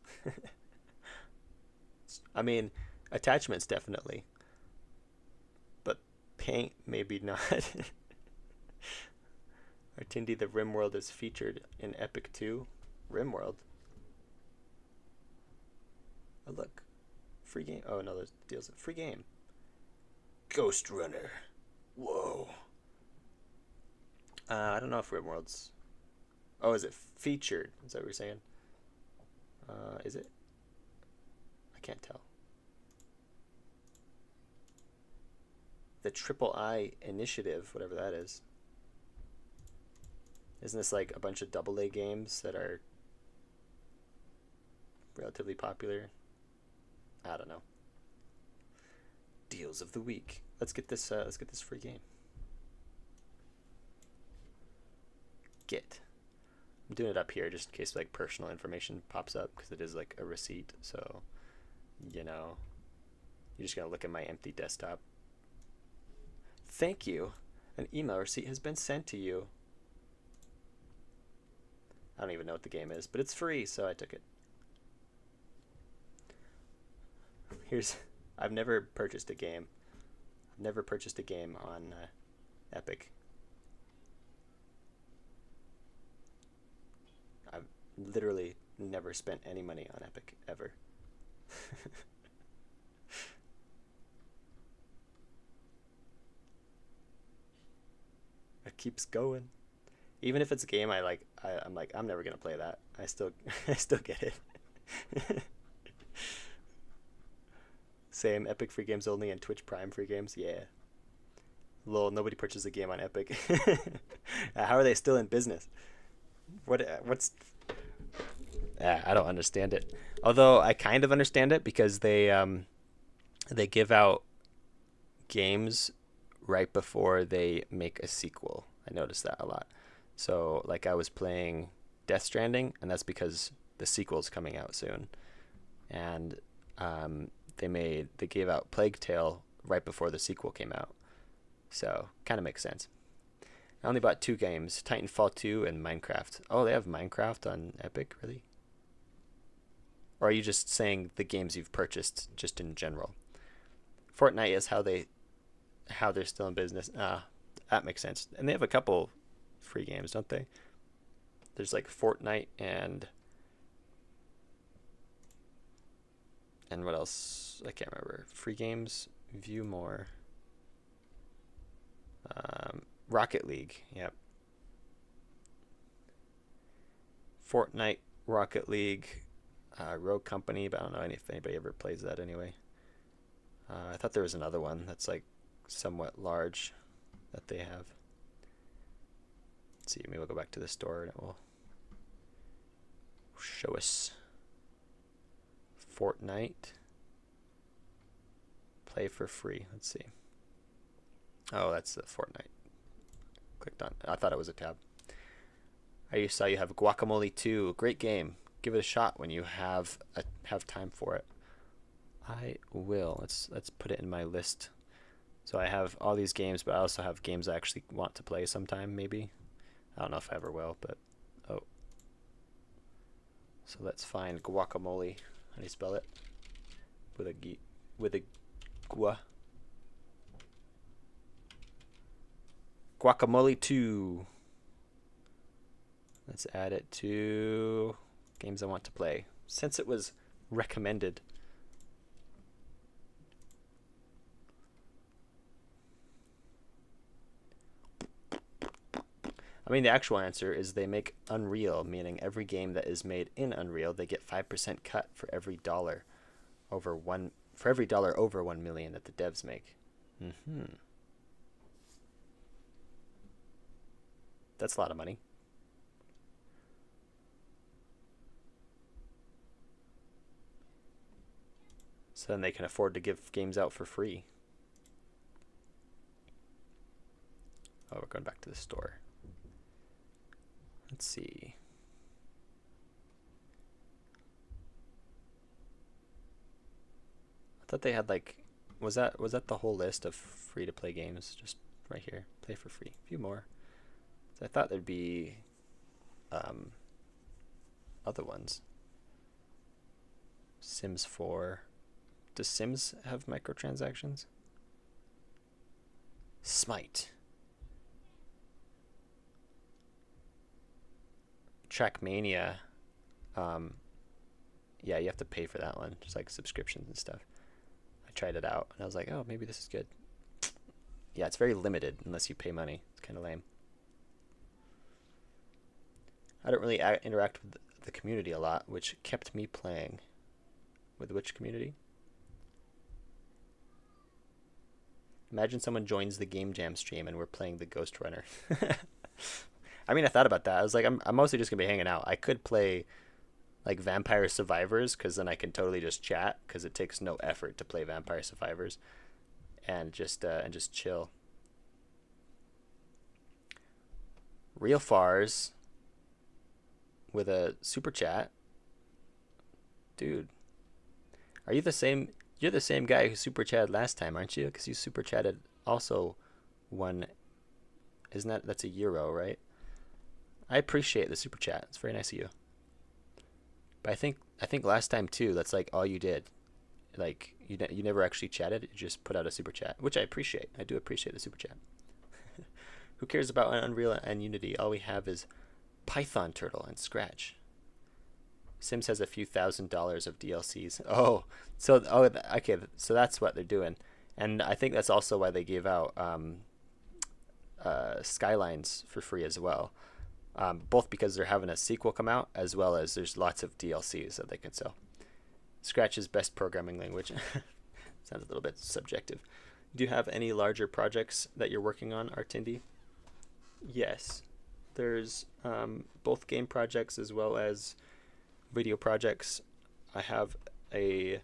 Speaker 1: I mean, attachments definitely, but paint maybe not. Artindi, the RimWorld is featured in Epic 2. RimWorld? Oh, look. Free game. Oh, no, there's deals. Free game. Ghost Runner. Whoa. I don't know if RimWorld's... Oh, is it featured? Is that what you're saying? Is it? I can't tell. The Triple I Initiative, whatever that is. Isn't this like a bunch of AA games that are relatively popular? I don't know. Deals of the week. Let's get this free game. Get. I'm doing it up here just in case like personal information pops up because it is like a receipt. So, you know, you're just gonna look at my empty desktop. Thank you. An email receipt has been sent to you. I don't even know what the game is, but it's free, so I took it. I've never purchased a game. I've never purchased a game on Epic. I've literally never spent any money on Epic, ever. It keeps going. Even if it's a game I'm like, I'm never gonna play that. I still get it. Same, Epic free games only and Twitch Prime free games. Yeah. Lol, nobody purchases a game on Epic. How are they still in business? What's... I don't understand it. Although I kind of understand it because they give out games right before they make a sequel. I noticed that a lot. So like I was playing Death Stranding, and that's because the sequel's coming out soon. And they gave out Plague Tale right before the sequel came out. So kind of makes sense. I only bought 2 games, Titanfall 2 and Minecraft. Oh, they have Minecraft on Epic, really? Or are you just saying the games you've purchased just in general? Fortnite is how they're still in business. That makes sense. And they have a couple free games, don't they? There's like Fortnite and And what else? I can't remember. Free games. View more. Rocket League. Yep. Fortnite, Rocket League, Rogue Company, but I don't know if anybody ever plays that anyway. I thought there was another one that's like somewhat large that they have. Let's see, maybe we'll go back to the store and it will show us Fortnite. Play for free. Let's see. Oh, that's the Fortnite. Clicked on. I thought it was a tab. I saw you have Guacamole 2. Great game. Give it a shot when you have time for it. I will. Let's put it in my list. So I have all these games, but I also have games I actually want to play sometime, maybe. I don't know if I ever will, but oh. So let's find Guacamole. How do you spell it? With a gua. Guacamole 2. Let's add it to games I want to play. Since it was recommended. I mean, the actual answer is they make Unreal, meaning every game that is made in Unreal, they get 5% cut for every dollar over over 1 million that the devs make. That's a lot of money. So then they can afford to give games out for free. Oh, we're going back to the store. Let's see. I thought they had like, was that the whole list of free to play games? Just right here, play for free. A few more. So I thought there'd be other ones. Sims 4. Does Sims have microtransactions? Smite. Trackmania. Yeah, you have to pay for that one. Just like subscriptions and stuff. I tried it out and I was like, oh, maybe this is good. Yeah, it's very limited unless you pay money. It's kind of lame. I don't really interact with the community a lot, which kept me playing. With which community? Imagine someone joins the Game Jam stream and we're playing the Ghost Runner. I mean, I thought about that. I was like, I'm mostly just going to be hanging out. I could play like Vampire Survivors because then I can totally just chat because it takes no effort to play Vampire Survivors and just chill. Real Fars with a super chat. Dude, are you the same? You're the same guy who super chatted last time, aren't you? Because you super chatted also one. Isn't that's a euro, right? I appreciate the super chat. It's very nice of you. But I think last time too, that's like all you did. Like you never actually chatted. You just put out a super chat, which I appreciate. I do appreciate the super chat. Who cares about Unreal and Unity? All we have is Python Turtle and Scratch. Sims has a few $1,000s of DLCs. Okay, so that's what they're doing, and I think that's also why they gave out Skylines for free as well. Both because they're having a sequel come out, as well as there's lots of DLCs that they can sell. Scratch is best programming language. Sounds a little bit subjective. Do you have any larger projects that you're working on, Artindi? Yes. There's both game projects as well as video projects. I have a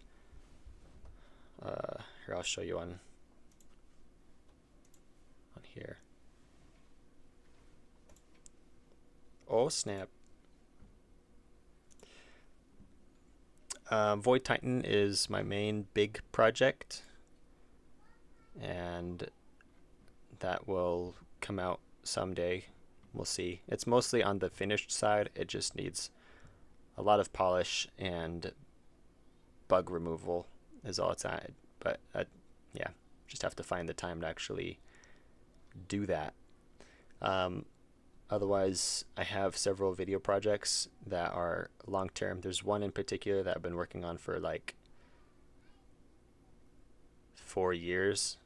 Speaker 1: here, I'll show you on here. Oh snap. Void Titan is my main big project, and that will come out someday. We'll see. It's mostly on the finished side. It just needs a lot of polish and bug removal is all it's at. But yeah, just have to find the time to actually do that. Otherwise, I have several video projects that are long-term. There's one in particular that I've been working on for like 4 years,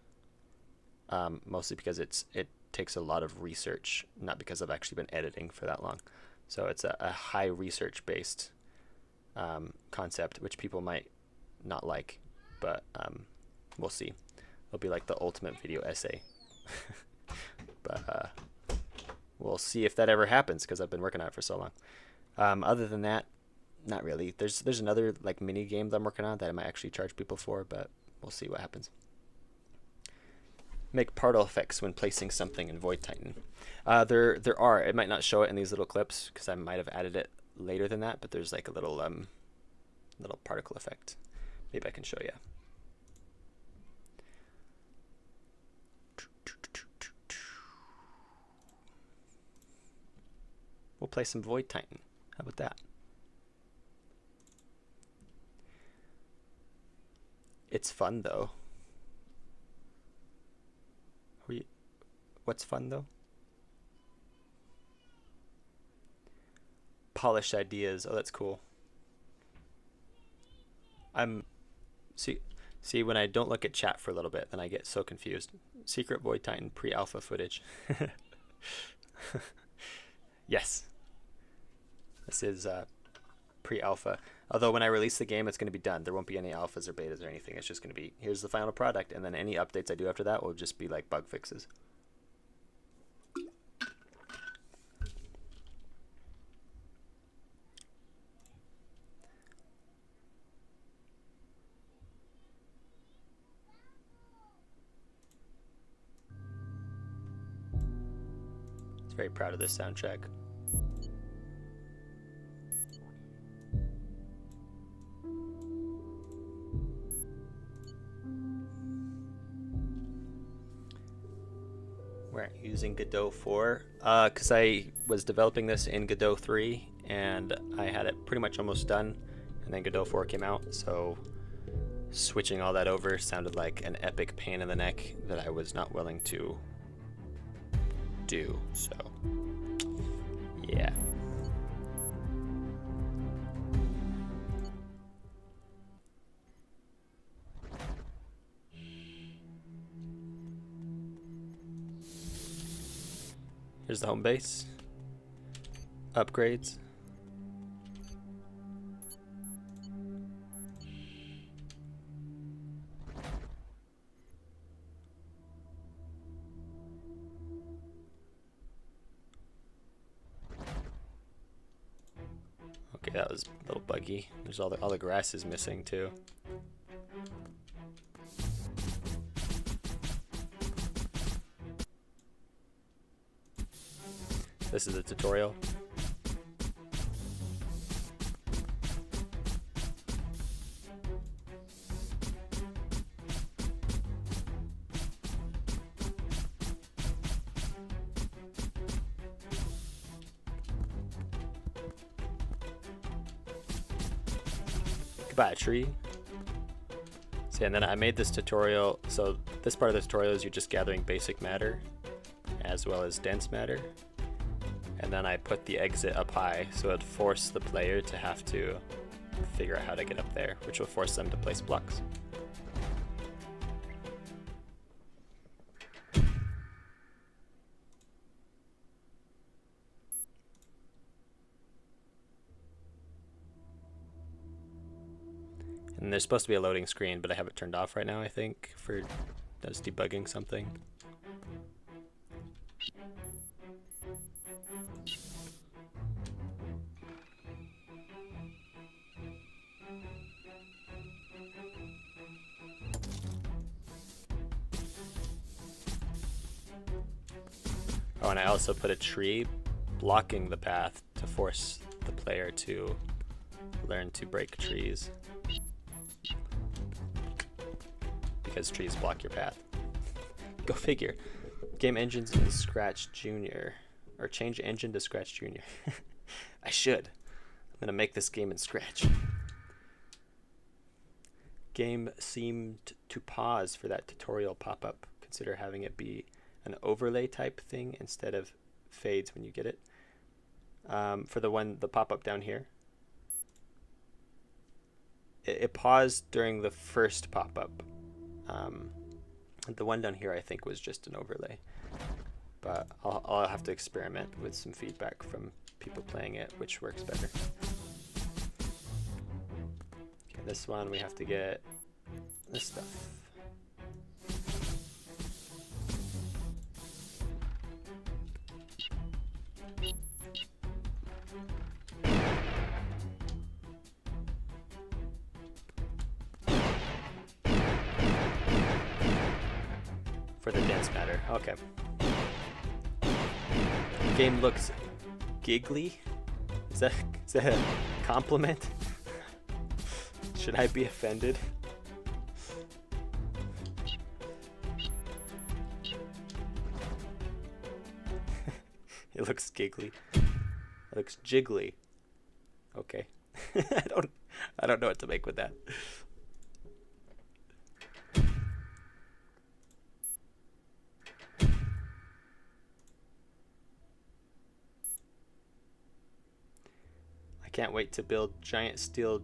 Speaker 1: mostly because it takes a lot of research, not because I've actually been editing for that long. So it's a high research based concept, which people might not like, but we'll see. It'll be like the ultimate video essay. But we'll see if that ever happens, because I've been working on it for so long. Other than that, not really. There's another like mini game that I'm working on that I might actually charge people for, but we'll see what happens. Make particle effects when placing something in Void Titan. There are. It might not show it in these little clips because I might have added it later than that, but there's like a little particle effect. Maybe I can show you. We'll play some Void Titan. How about that? It's fun though. What's fun though? Polished ideas. Oh, that's cool. See when I don't look at chat for a little bit, then I get so confused. Secret Void Titan pre-alpha footage. Yes. This is pre-alpha. Although when I release the game, it's going to be done. There won't be any alphas or betas or anything. It's just going to be, here's the final product, and then any updates I do after that will just be like bug fixes. Very proud of this soundtrack. We're using Godot 4 because I was developing this in Godot 3 and I had it pretty much almost done, and then Godot 4 came out, so switching all that over sounded like an epic pain in the neck that I was not willing to do. So yeah. Here's the home base. Upgrades. Okay, that was a little buggy. There's all the grass is missing too. This is a tutorial. Goodbye, tree. See, and then I made this tutorial. So this part of the tutorial is you're just gathering basic matter as well as dense matter. And then I put the exit up high, so it'd force the player to have to figure out how to get up there, which will force them to place blocks. And there's supposed to be a loading screen, but I have it turned off right now, I think, for that's debugging something. Oh, and I also put a tree blocking the path to force the player to learn to break trees. Because trees block your path. Go figure. Game engines in Scratch Junior. Or change engine to Scratch Junior. I should. I'm gonna make this game in Scratch. Game seemed to pause for that tutorial pop-up. Consider having it be an overlay type thing instead of fades when you get it. For the pop-up down here. It paused during the first pop-up. The one down here I think was just an overlay, but I'll have to experiment with some feedback from people playing it, which works better. Okay, this one we have to get this stuff. For the dance matter, okay. The game looks giggly. Is that a compliment? Should I be offended? It looks giggly. It looks jiggly. Okay. I don't know what to make with that. I can't wait to build giant steel.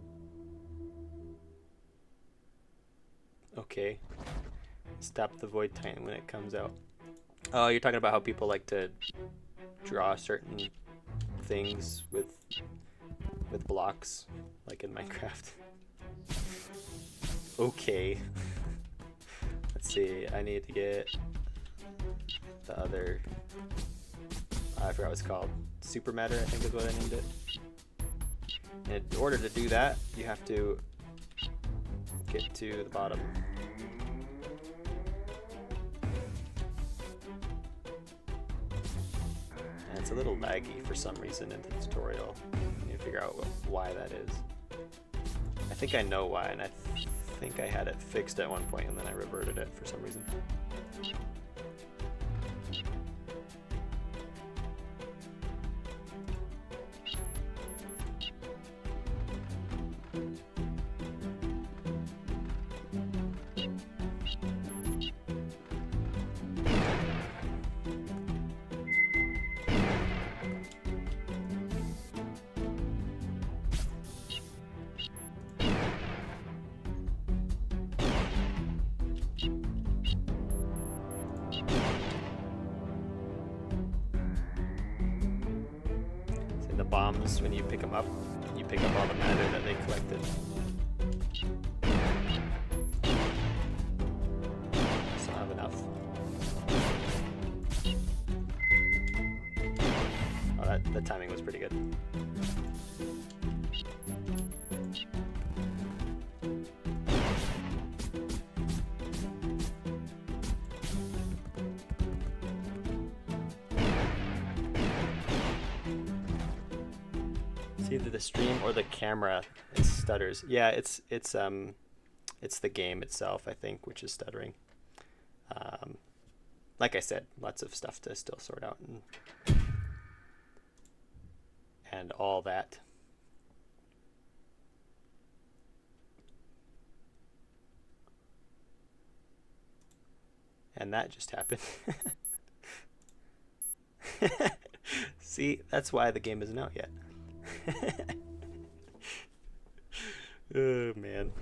Speaker 1: Okay. Stop the void titan when it comes out. Oh, you're talking about how people like to draw certain things with blocks, like in Minecraft. Okay. Let's see. I need to get the other. I forgot what it's called. Super matter, I think is what I named it. In order to do that, you have to get to the bottom. And it's a little laggy for some reason in the tutorial. I need to figure out why that is. I think I know why, and I think I had it fixed at one point and then I reverted it for some reason. Bombs, when you pick them up, you pick up all the matter that they collected. Just don't have enough. Oh, the timing was pretty good. Either the stream or the camera stutters. Yeah, it's the game itself, I think, which is stuttering. Like I said, lots of stuff to still sort out and all that. And that just happened. See, that's why the game isn't out yet. Oh man.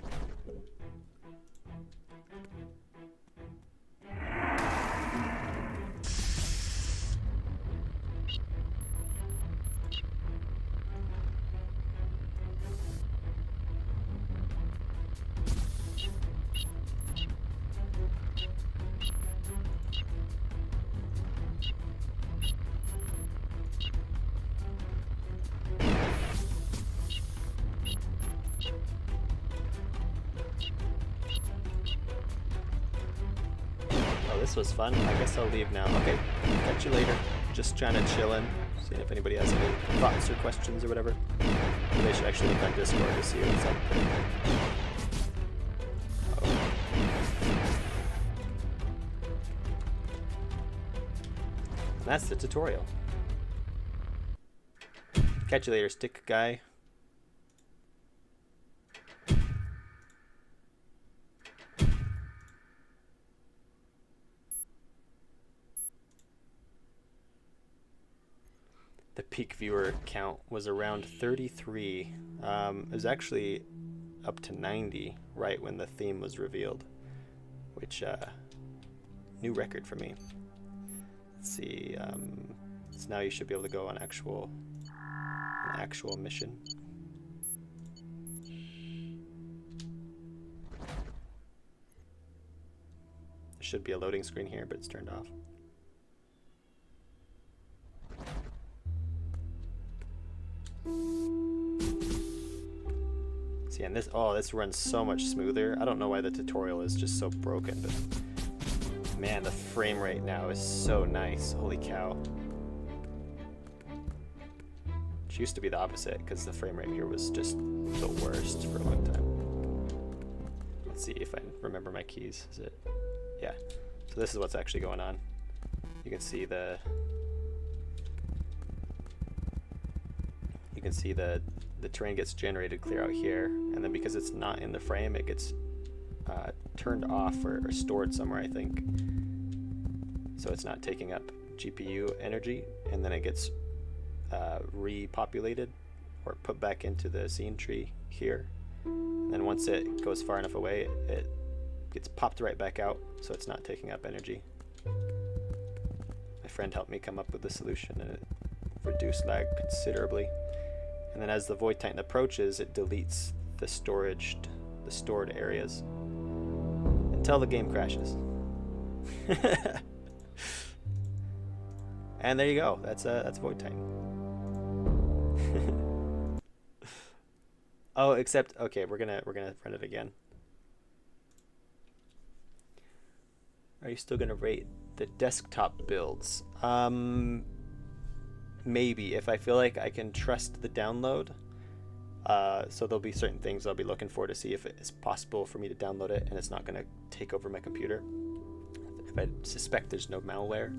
Speaker 1: This was fun. I guess I'll leave now. Okay, catch you later. Just trying to chill in, seeing if anybody has any thoughts or questions or whatever. Maybe I should actually look on Discord to see what's up. Oh. And that's the tutorial. Catch you later, stick guy. The peak viewer count was around 33. It was actually up to 90 right when the theme was revealed, which new record for me. Let's see. So now you should be able to go on an actual mission. There should be a loading screen here, but it's turned off. See, and this runs so much smoother. I don't know why the tutorial is just so broken, but man, the frame rate now is so nice. Holy cow. It used to be the opposite because the frame rate here was just the worst for a long time. Let's see if I remember my keys. Is it? Yeah. So this is what's actually going on. You can see the terrain gets generated clear out here, and then because it's not in the frame, it gets turned off or stored somewhere, I think. So it's not taking up GPU energy, and then it gets repopulated or put back into the scene tree here. And then once it goes far enough away, it gets popped right back out, so it's not taking up energy. My friend helped me come up with the solution, and it reduced lag considerably. And then as the Void Titan approaches, it deletes the stored areas until the game crashes. And there you go. That's Void Titan. Oh, except okay, we're gonna run it again. Are you still gonna rate the desktop builds? Maybe, if I feel like I can trust the download. So there'll be certain things I'll be looking for to see if it's possible for me to download it and it's not going to take over my computer. If I suspect there's no malware.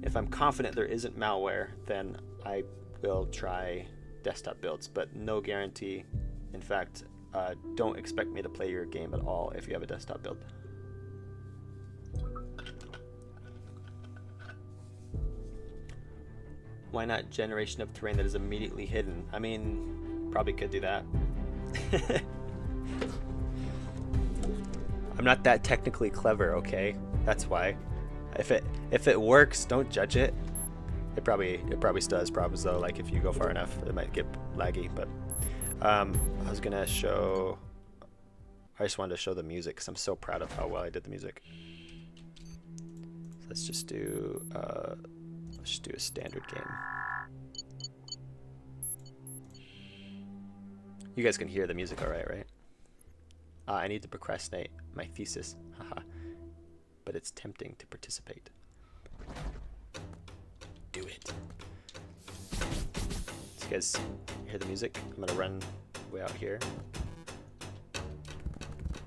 Speaker 1: If I'm confident there isn't malware, then I will try desktop builds, but no guarantee. In fact, don't expect me to play your game at all if you have a desktop build. Why not generation of terrain that is immediately hidden? I mean, probably could do that. I'm not that technically clever, okay? That's why. If it works, don't judge it. It probably still has problems though. Like if you go far enough, it might get laggy. But I was gonna show. I just wanted to show the music because I'm so proud of how well I did the music. So let's just do. Let's just do a standard game. You guys can hear the music all right, right? I need to procrastinate my thesis, haha. But it's tempting to participate. Do it. So you guys hear the music? I'm gonna run way out here.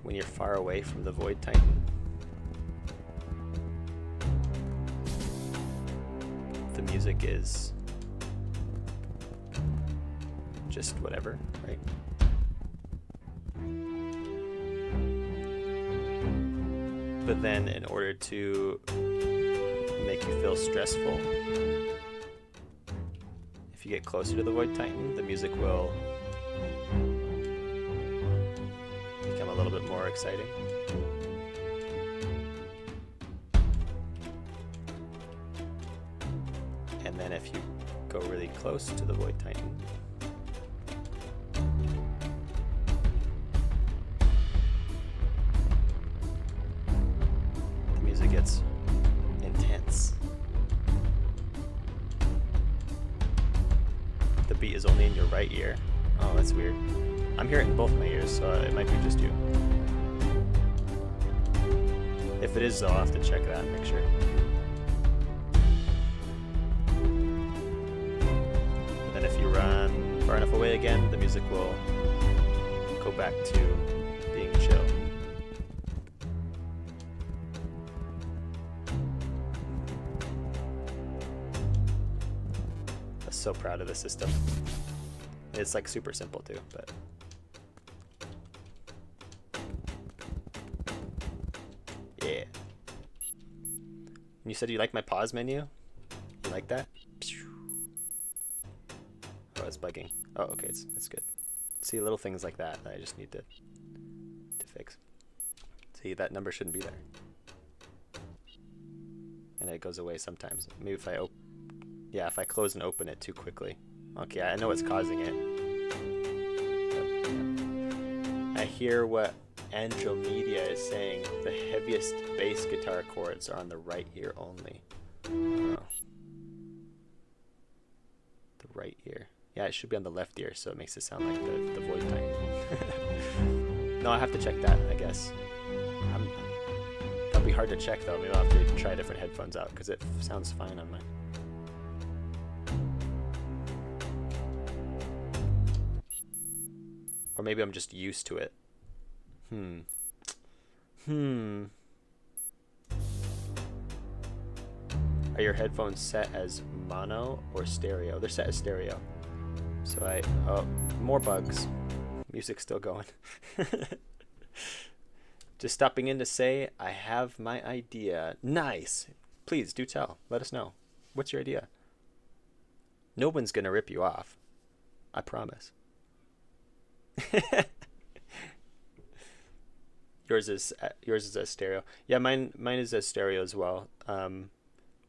Speaker 1: When you're far away from the Void Titan, the music is just whatever, right? But then in order to make you feel stressful, if you get closer to the Void Titan, the music will become a little bit more exciting. And then if you go really close to the Void Titan, the music gets intense. The beat is only in your right ear. Oh, that's weird. I'm hearing it in both my ears, so it might be just you. If it is, though, I'll have to check that and make sure. Then if you run far enough away again, the music will go back to being chill. I'm so proud of the system. It's like super simple too, but yeah. And you said you like my pause menu? You like that? Oh, it's bugging. Oh, okay, it's good. See, little things like that I just need to fix. Let's See, that number shouldn't be there. And it goes away sometimes. Maybe if I if I close and open it too quickly. Okay, I know what's causing it. I hear what Andromedia is saying. The heaviest bass guitar chords are on the right ear only. Oh. The right ear. Yeah, it should be on the left ear, so it makes it sound like the void type. No, I have to check that, I guess. That'll be hard to check, though. Maybe I'll have to try different headphones out, because it sounds fine on mine. Or maybe I'm just used to it. Are your headphones set as mono or stereo? They're set as stereo. So more bugs. Music's still going. Just stopping in to say I have my idea. Nice. Please do tell. Let us know. What's your idea? No one's gonna rip you off. I promise. Yours is a stereo. Yeah, mine is a stereo as well.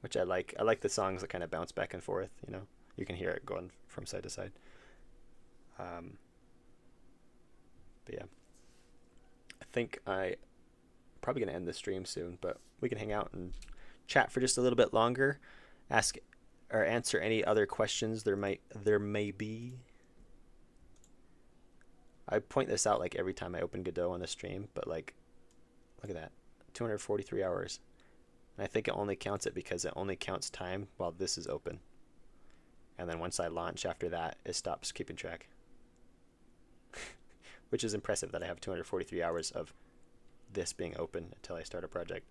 Speaker 1: Which I like. I like the songs that kind of bounce back and forth. You know, you can hear it going from side to side. But yeah, I think I'm probably gonna end the stream soon, but we can hang out and chat for just a little bit longer. Ask or answer any other questions there may be. I point this out like every time I open Godot on the stream, but like, look at that, 243 hours. And I think it only counts it because it only counts time while this is open. And then once I launch after that, it stops keeping track. Which is impressive that I have 243 hours of this being open until I start a project.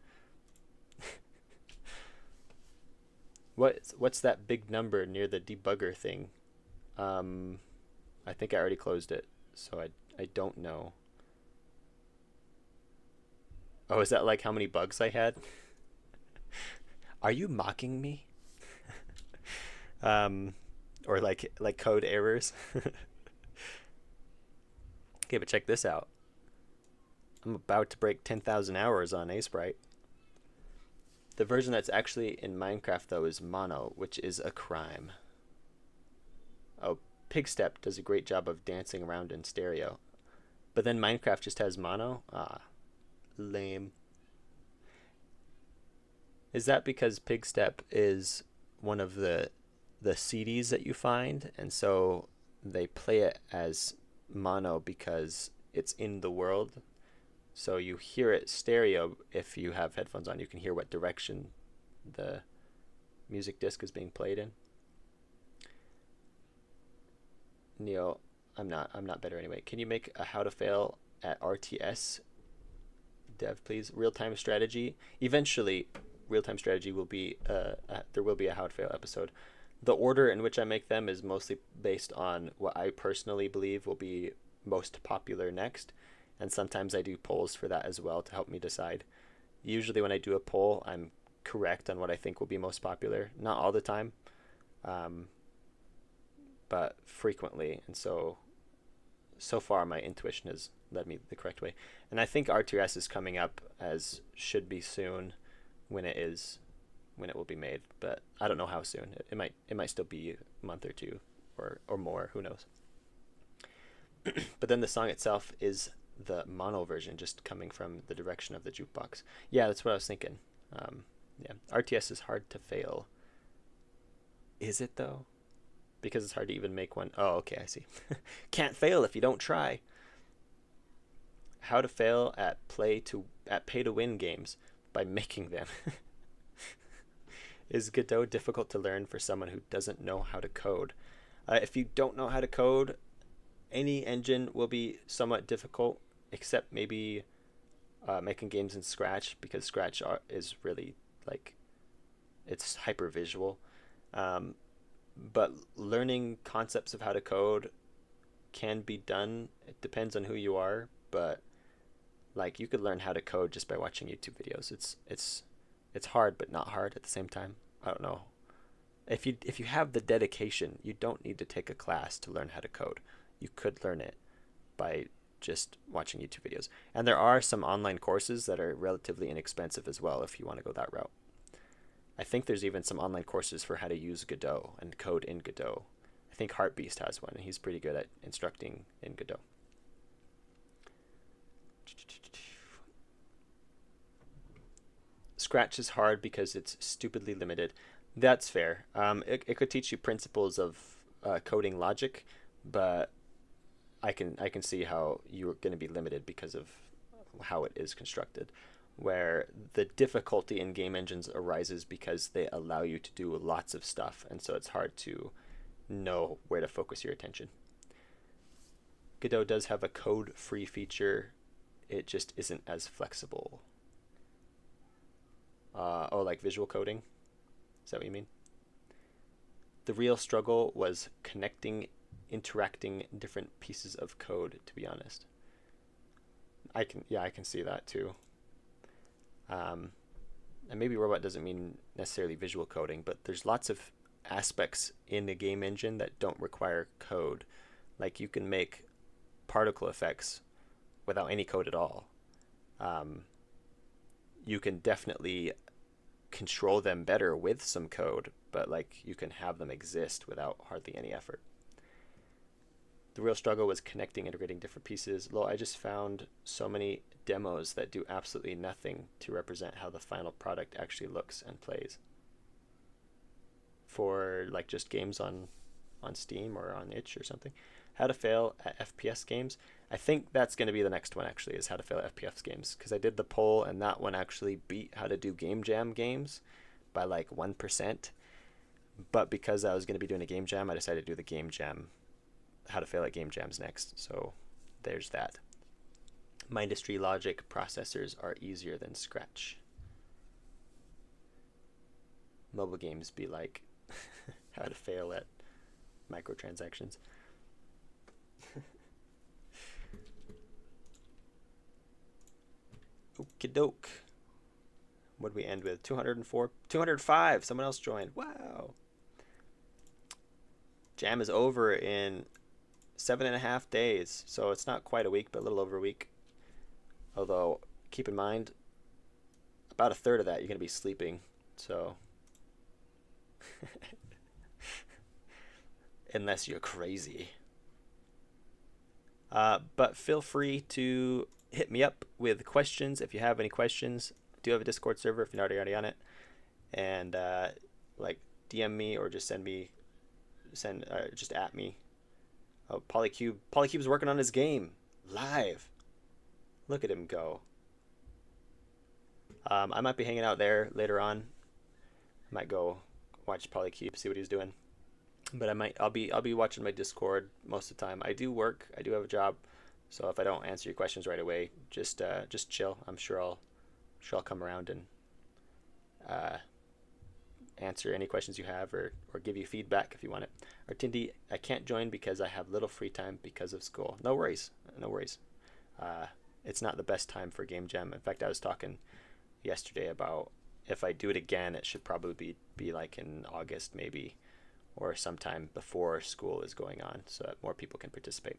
Speaker 1: What's that big number near the debugger thing? I think I already closed it, so I don't know. Oh, is that like how many bugs I had? Are you mocking me? Or like code errors? Okay, but check this out. I'm about to break 10,000 hours on Sprite. The version that's actually in Minecraft, though, is mono, which is a crime. Oh, Pigstep does a great job of dancing around in stereo. But then Minecraft just has mono? Ah, lame. Is that because Pigstep is one of the CDs that you find, and so they play it as mono because it's in the world? So you hear it stereo if you have headphones on. You can hear what direction the music disc is being played in. Neil, I'm not better anyway. Can you make a how to fail at RTS dev, please? Real-time strategy. Eventually, real-time strategy will be there will be a how to fail episode. The order in which I make them is mostly based on what I personally believe will be most popular next. And sometimes I do polls for that as well to help me decide. Usually when I do a poll, I'm correct on what I think will be most popular. Not all the time, but frequently. And so far my intuition has led me the correct way. And I think RTS is coming up, as should be soon when it will be made. But I don't know how soon. It might still be a month or two or more. Who knows? But then the song itself is the mono version, just coming from the direction of the jukebox. Yeah, that's what I was thinking. Yeah, RTS is hard to fail. Is it though? Because it's hard to even make one. Oh, okay, I see. Can't fail if you don't try. How to fail at pay to win games by making them. Is Godot difficult to learn for someone who doesn't know how to code? If you don't know how to code, any engine will be somewhat difficult, except maybe making games in Scratch, because Scratch is really like, it's hyper visual. But learning concepts of how to code can be done. It depends on who you are, but like you could learn how to code just by watching YouTube videos. It's hard, but not hard at the same time. I don't know. If you have the dedication, you don't need to take a class to learn how to code. You could learn it by just watching YouTube videos. And there are some online courses that are relatively inexpensive as well if you want to go that route. I think there's even some online courses for how to use Godot and code in Godot. I think Heartbeast has one, and he's pretty good at instructing in Godot. Scratch is hard because it's stupidly limited. That's fair. It could teach you principles of coding logic, but I can see how you're going to be limited because of how it is constructed, where the difficulty in game engines arises because they allow you to do lots of stuff, and so it's hard to know where to focus your attention. Godot does have a code-free feature. It just isn't as flexible. Oh, like visual coding? Is that what you mean? The real struggle was connecting, interacting different pieces of code, to be honest. I can see that too. And maybe robot doesn't mean necessarily visual coding, but there's lots of aspects in the game engine that don't require code. Like you can make particle effects without any code at all. You can definitely control them better with some code, but like you can have them exist without hardly any effort. The real struggle was connecting, integrating different pieces. Lol, I just found so many demos that do absolutely nothing to represent how the final product actually looks and plays. For like just games on Steam or on itch or something. How to fail at FPS games. I think that's going to be the next one actually, is how to fail at FPS games, because I did the poll and that one actually beat how to do game jam games by like 1%. But because I was going to be doing a game jam, I decided to do the game jam, how to fail at game jams next. So there's that. My industry logic processors are easier than Scratch. Mobile games be like how to fail at microtransactions. Okie doke. What did we end with? 204? 205. Someone else joined. Wow. Jam is over in 7.5 days. So it's not quite a week, but a little over a week. Although, keep in mind, about a third of that you're going to be sleeping. So, unless you're crazy. But feel free to hit me up with questions if you have any questions. I do have a Discord server if you're not already on it, and like DM me or just just at me. Oh, Polycube's working on his game live. Look at him go. I might be hanging out there later on. I might go watch Polycube, see what he's doing. But I'll be watching my Discord most of the time. I do work. I do have a job. So if I don't answer your questions right away, just chill. I'm sure I'll come around and answer any questions you have or give you feedback if you want it. Artindi, I can't join because I have little free time because of school. No worries. No worries. It's not the best time for Game Jam. In fact, I was talking yesterday about if I do it again, it should probably be like in August maybe, or sometime before school is going on so that more people can participate.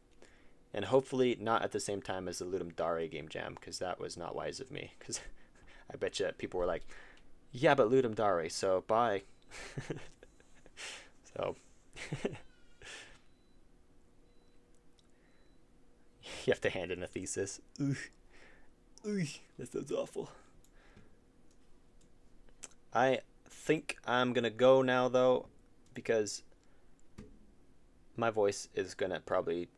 Speaker 1: And hopefully not at the same time as the Ludum Dare Game Jam, because that was not wise of me, because I bet you people were like, yeah, but Ludum Dare, so bye. So you have to hand in a thesis. Ugh. Ugh. That sounds awful. I think I'm going to go now, though, because my voice is going to probably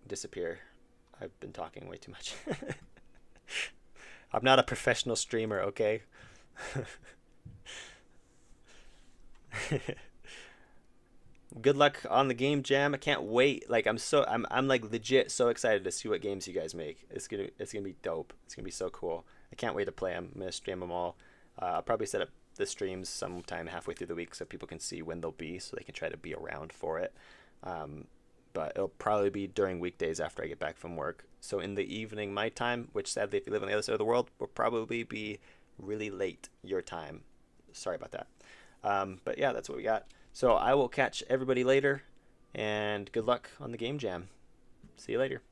Speaker 1: disappear. I've been talking way too much. I'm not a professional streamer, okay? Good luck on the game jam. I can't wait. Like I'm like legit so excited to see what games you guys make. It's gonna be dope. It's gonna be so cool. I can't wait to play them. I'm gonna stream them all. I'll probably set up the streams sometime halfway through the week so people can see when they'll be, so they can try to be around for it. But it'll probably be during weekdays after I get back from work. So in the evening my time, which sadly if you live on the other side of the world, will probably be really late your time. Sorry about that. But yeah, that's what we got. So I will catch everybody later, and good luck on the game jam. See you later.